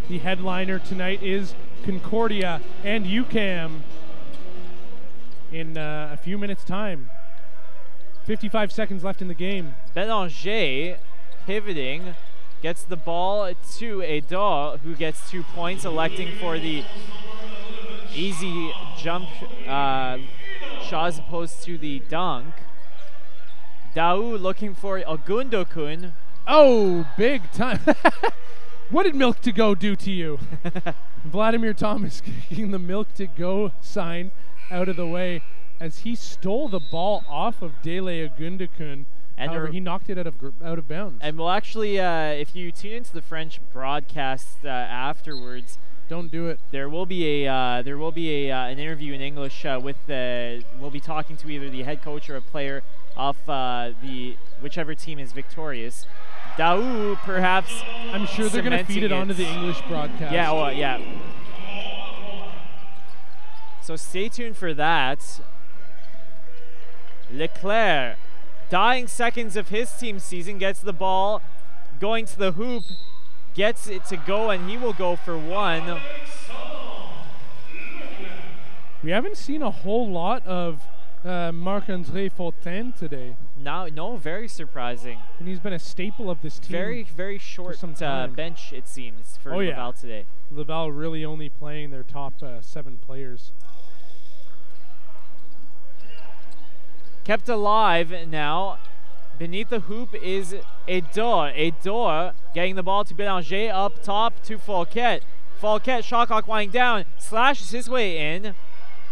S2: The headliner tonight is Concordia and UCAM in a few minutes time. 55 seconds left in the game.
S3: Belanger pivoting, gets the ball to Ador, who gets 2 points, electing for the easy jump shot as opposed to the dunk. Daou looking for Ogundekun.
S2: Oh, big time. What did Milk to Go do to you? Vladimir Thomas kicking the Milk to Go sign out of the way as he stole the ball off of Dele Agundakun.
S3: And
S2: However, he knocked it out of bounds.
S3: And we'll actually, if you tune into the French broadcast afterwards,
S2: don't do it.
S3: There will be an interview in English with we'll be talking to either the head coach or a player of the whichever team is victorious. Daou, perhaps.
S2: I'm sure they're going to feed it onto the English broadcast.
S3: Yeah, well, yeah. So stay tuned for that. Leclerc, dying seconds of his team's season, gets the ball, going to the hoop, gets it to go, and he will go for one.
S2: We haven't seen a whole lot of Marc-André Fontaine today.
S3: No, very surprising.
S2: And he's been a staple of this team.
S3: Very, very short bench, it seems, for Laval today.
S2: Laval really only playing their top 7 players.
S3: Kept alive now. Beneath the hoop is Edor. Edor getting the ball to Bélanger, up top to Fouquet. Fouquet, shot clock winding down, slashes his way in.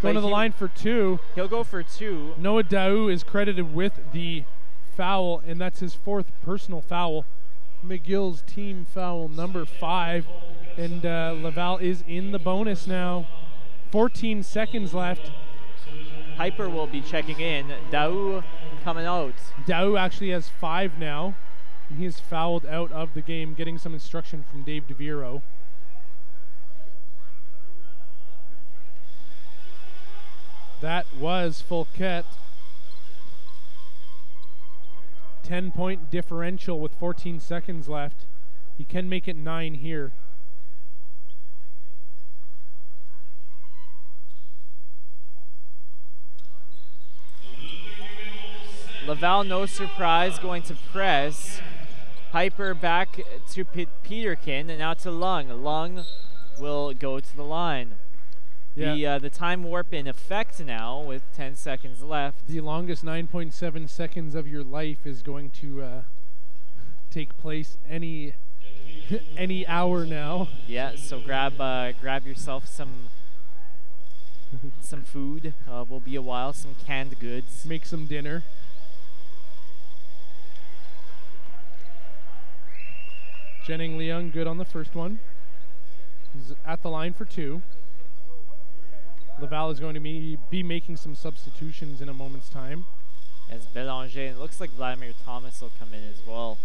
S2: Going to the line for 2.
S3: He'll go for 2.
S2: Noah Daou is credited with the foul, and that's his 4th personal foul. McGill's team foul number 5, and Laval is in the bonus now. 14 seconds left.
S3: Hyper will be checking in. Daou coming out.
S2: Daou actually has 5 now, and he is fouled out of the game, getting some instruction from Dave DeViro. That was Fouquet. 10-point differential with 14 seconds left. He can make it 9 here.
S3: Laval, no surprise, going to press. Piper back to Peterkin, and now to Lung. Lung will go to the line.
S2: Yeah.
S3: The time warp in effect now with 10 seconds left.
S2: The longest 9.7 seconds of your life is going to take place any hour now.
S3: Yeah, so grab yourself some food. Will be a while. Some canned goods.
S2: Make some dinner. Jennings Leung good on the first one. He's at the line for 2. Laval is going to be making some substitutions in a moment's time.
S3: As Bélanger, it looks like Vladimir Thomas will come in as well.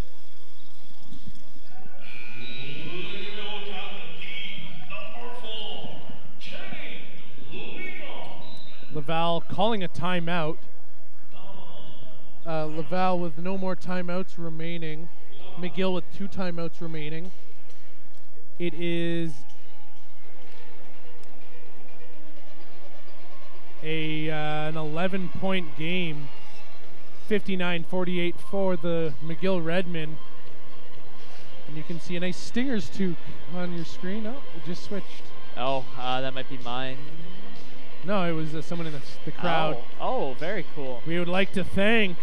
S2: Laval calling a timeout. Laval with no more timeouts remaining. McGill with 2 timeouts remaining. It is an 11-point game, 59-48 for the McGill Redmen. And you can see a nice Stingers toque on your screen. Oh, it just switched.
S3: Oh, that might be mine.
S2: No, it was someone in the crowd.
S3: Oh, very cool.
S2: We would like to thank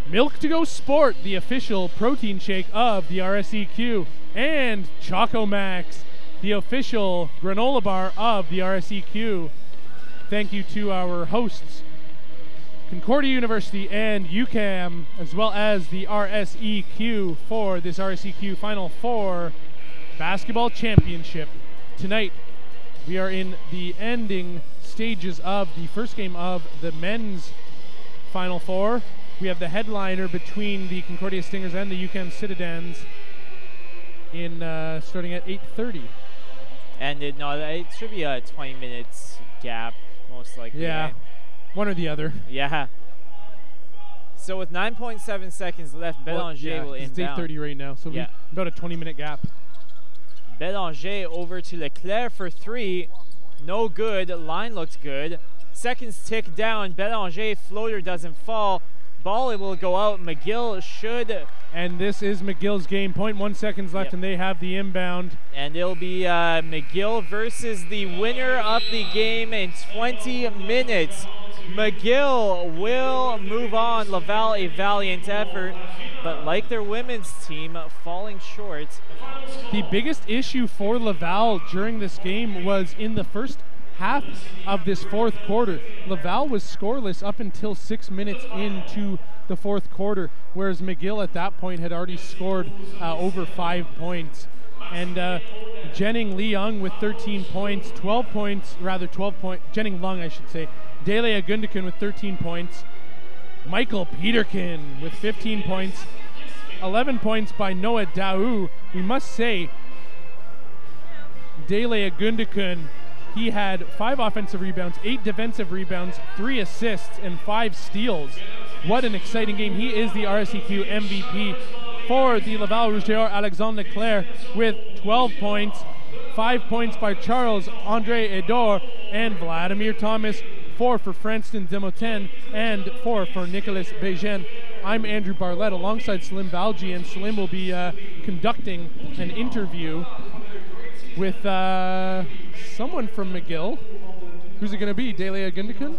S2: Milk to Go Sport, the official protein shake of the RSEQ, and Choco Max, the official granola bar of the RSEQ. Thank you to our hosts, Concordia University and UCAM, as well as the RSEQ for this RSEQ Final Four basketball championship. Tonight, we are in the ending stages of the first game of the men's Final Four. We have the headliner between the Concordia Stingers and the UCAM Citadins in starting at 8:30.
S3: And it should be a 20 minutes gap, most likely.
S2: Yeah,
S3: right?
S2: One or the other.
S3: Yeah. So with 9.7 seconds left, Bélanger will
S2: it's
S3: inbound.
S2: It's 8:30 right now, so about a 20-minute gap.
S3: Bélanger over to Leclerc for 3. No good. Line looks good. Seconds tick down. Bélanger floater doesn't fall. Ball will go out. McGill should.
S2: And this is McGill's game. 0.1 seconds left, and they have the inbound.
S3: And it'll be McGill versus the winner of the game in 20 minutes. McGill will move on. Laval, a valiant effort, but like their women's team, falling short.
S2: The biggest issue for Laval during this game was in the first half of this fourth quarter. Laval was scoreless up until 6 minutes into the fourth quarter, whereas McGill at that point had already scored over 5 points. And Jenning Leung with 13 points, 12 points, Jenning Lung, I should say. Dele Agundakun with 13 points. Michael Peterkin with 15 points. 11 points by Noah Daou. We must say, Dele Agundakun, he had 5 offensive rebounds, 8 defensive rebounds, 3 assists, and 5 steals. What an exciting game. He is the RSEQ MVP. For the Laval Rouge-Or, Alexandre Leclerc with 12 points, 5 points by Charles-André Edor, and Vladimir Thomas, 4 for Franston Demoten, and 4 for Nicolas Begen. I'm Andrew Barlett alongside Salim Valji, and Salim will be conducting an interview with someone from McGill. Who's it going to be? Dele Agundakun?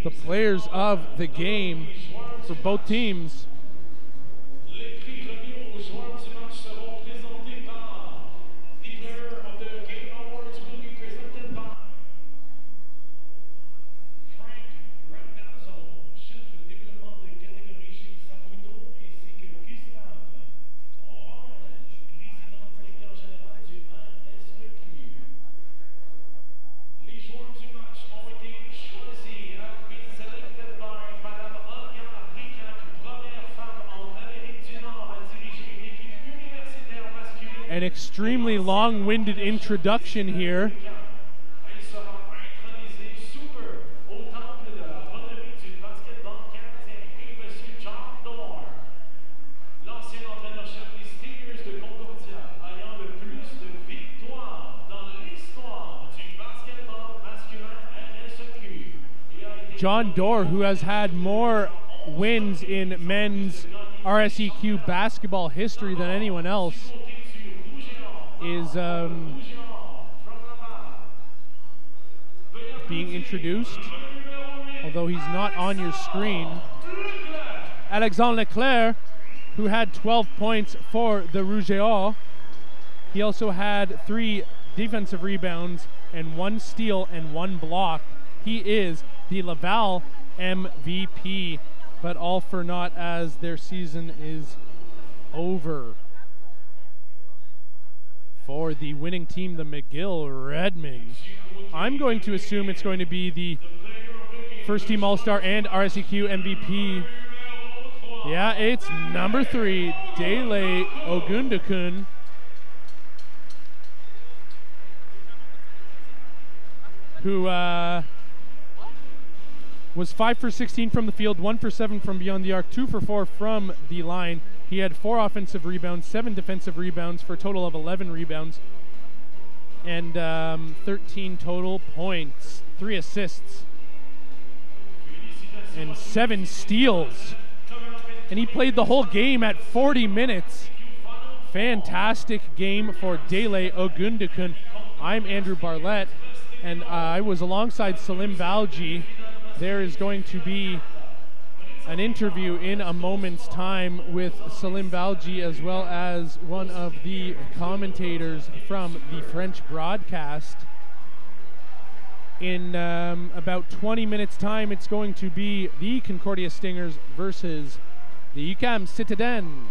S2: The players of the game for both teams. An extremely long-winded introduction here. John Dorr, who has had more wins in men's RSEQ basketball history than anyone else, is being introduced, although he's not on your screen. Alexandre Leclerc, who had 12 points for the Rouge-Or. He also had 3 defensive rebounds and 1 steal and 1 block. He is the Laval MVP, but all for naught as their season is over. For the winning team, the McGill Redmen, I'm going to assume it's going to be the first team All-Star and RSEQ MVP. Yeah, it's number 3, Dele Agundakun. Who was 5 for 16 from the field, 1 for 7 from beyond the arc, 2 for 4 from the line. He had 4 offensive rebounds, 7 defensive rebounds for a total of 11 rebounds, and 13 total points, 3 assists, and 7 steals. And he played the whole game at 40 minutes. Fantastic game for Dele Agundakun. I'm Andrew Barlett, and I was alongside Salim Valji. There is going to be an interview in a moment's time with Salim Valji, as well as one of the commentators from the French broadcast. In about 20 minutes time, it's going to be the Concordia Stingers versus the UQAM Citadins.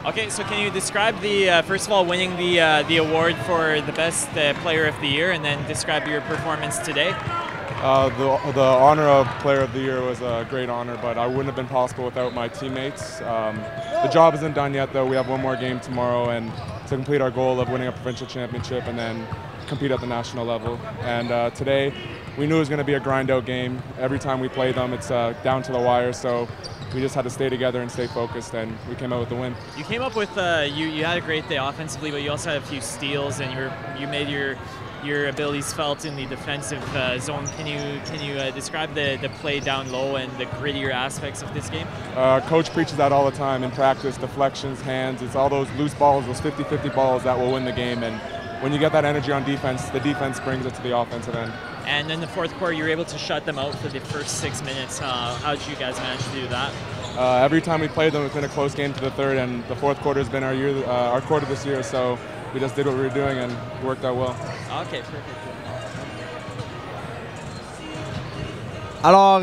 S3: Okay, so can you describe the first of all winning the award for the best player of the year, and then describe your performance today?
S7: The honor of player of the year was a great honor, but I wouldn't have been possible without my teammates. The job isn't done yet, though. We have one more game tomorrow, and to complete our goal of winning a provincial championship and then compete at the national level. And today, we knew it was going to be a grind-out game. Every time we play them, it's down to the wire. So we just had to stay together and stay focused, and we came out with the win.
S3: You came up with you had a great day offensively, but you also had a few steals, and you made your abilities felt in the defensive zone. Can you describe the play down low and the grittier aspects of this game?
S7: Coach preaches that all the time in practice, deflections, hands. It's all those loose balls, those 50-50 balls that will win the game. And when you get that energy on defense, the defense brings it to the offensive end.
S3: And in the fourth quarter, you were able to shut them out for the first 6 minutes. How did you guys manage to do that?
S7: Every time we played them, it's been a close game to the third, and the fourth quarter has been our quarter this year. So we just did what we were doing, and it worked out well.
S3: Okay, perfect.
S6: Alors,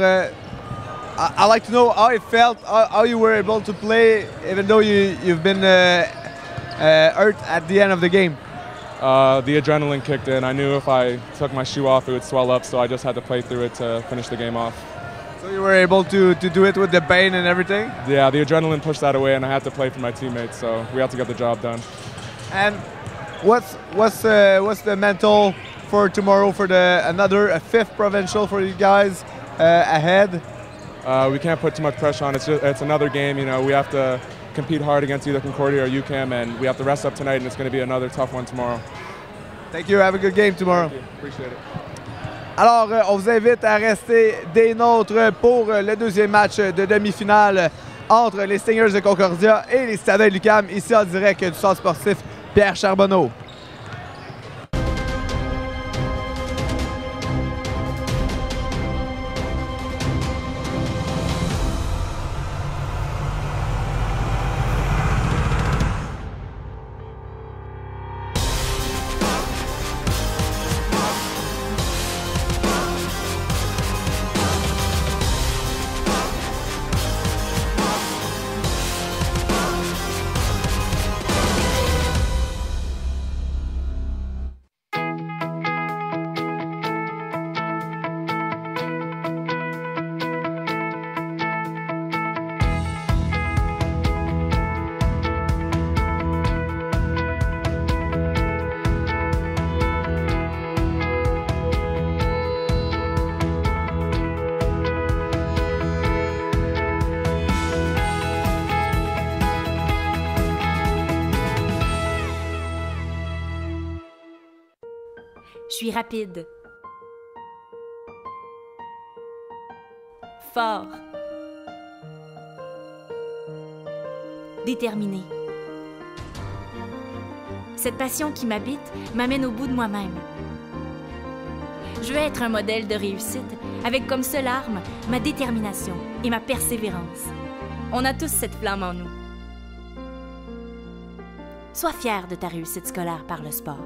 S6: I'd like to know how it felt, how you were able to play, even though you've been hurt at the end of the game.
S7: The adrenaline kicked in. I knew if I took my shoe off, it would swell up, so I just had to play through it to finish the game off.
S6: So you were able to do it with the pain and everything?
S7: Yeah, the adrenaline pushed that away, and I had to play for my teammates, so we had to get the job done.
S6: And what's the mental for tomorrow for another fifth provincial for you guys ahead?
S7: We can't put too much pressure on. It's another game. You know, we have to compete hard against either Concordia or UQAM, and we have to rest up tonight, and it's going to be another tough one tomorrow.
S6: Thank you. Have a good game tomorrow.
S7: Thank you. Appreciate it.
S6: Alors, on vous invite à rester des nôtres pour le deuxième match de demi-finale entre les Stingers de Concordia et les Citadins de l'UQAM, ici en direct du centre sportif Pierre Charbonneau.
S1: Je suis rapide. Fort. Déterminé. Cette passion qui m'habite m'amène au bout de moi-même. Je veux être un modèle de réussite avec comme seule arme ma détermination et ma persévérance. On a tous cette flamme en nous. Sois fier de ta réussite scolaire par le sport.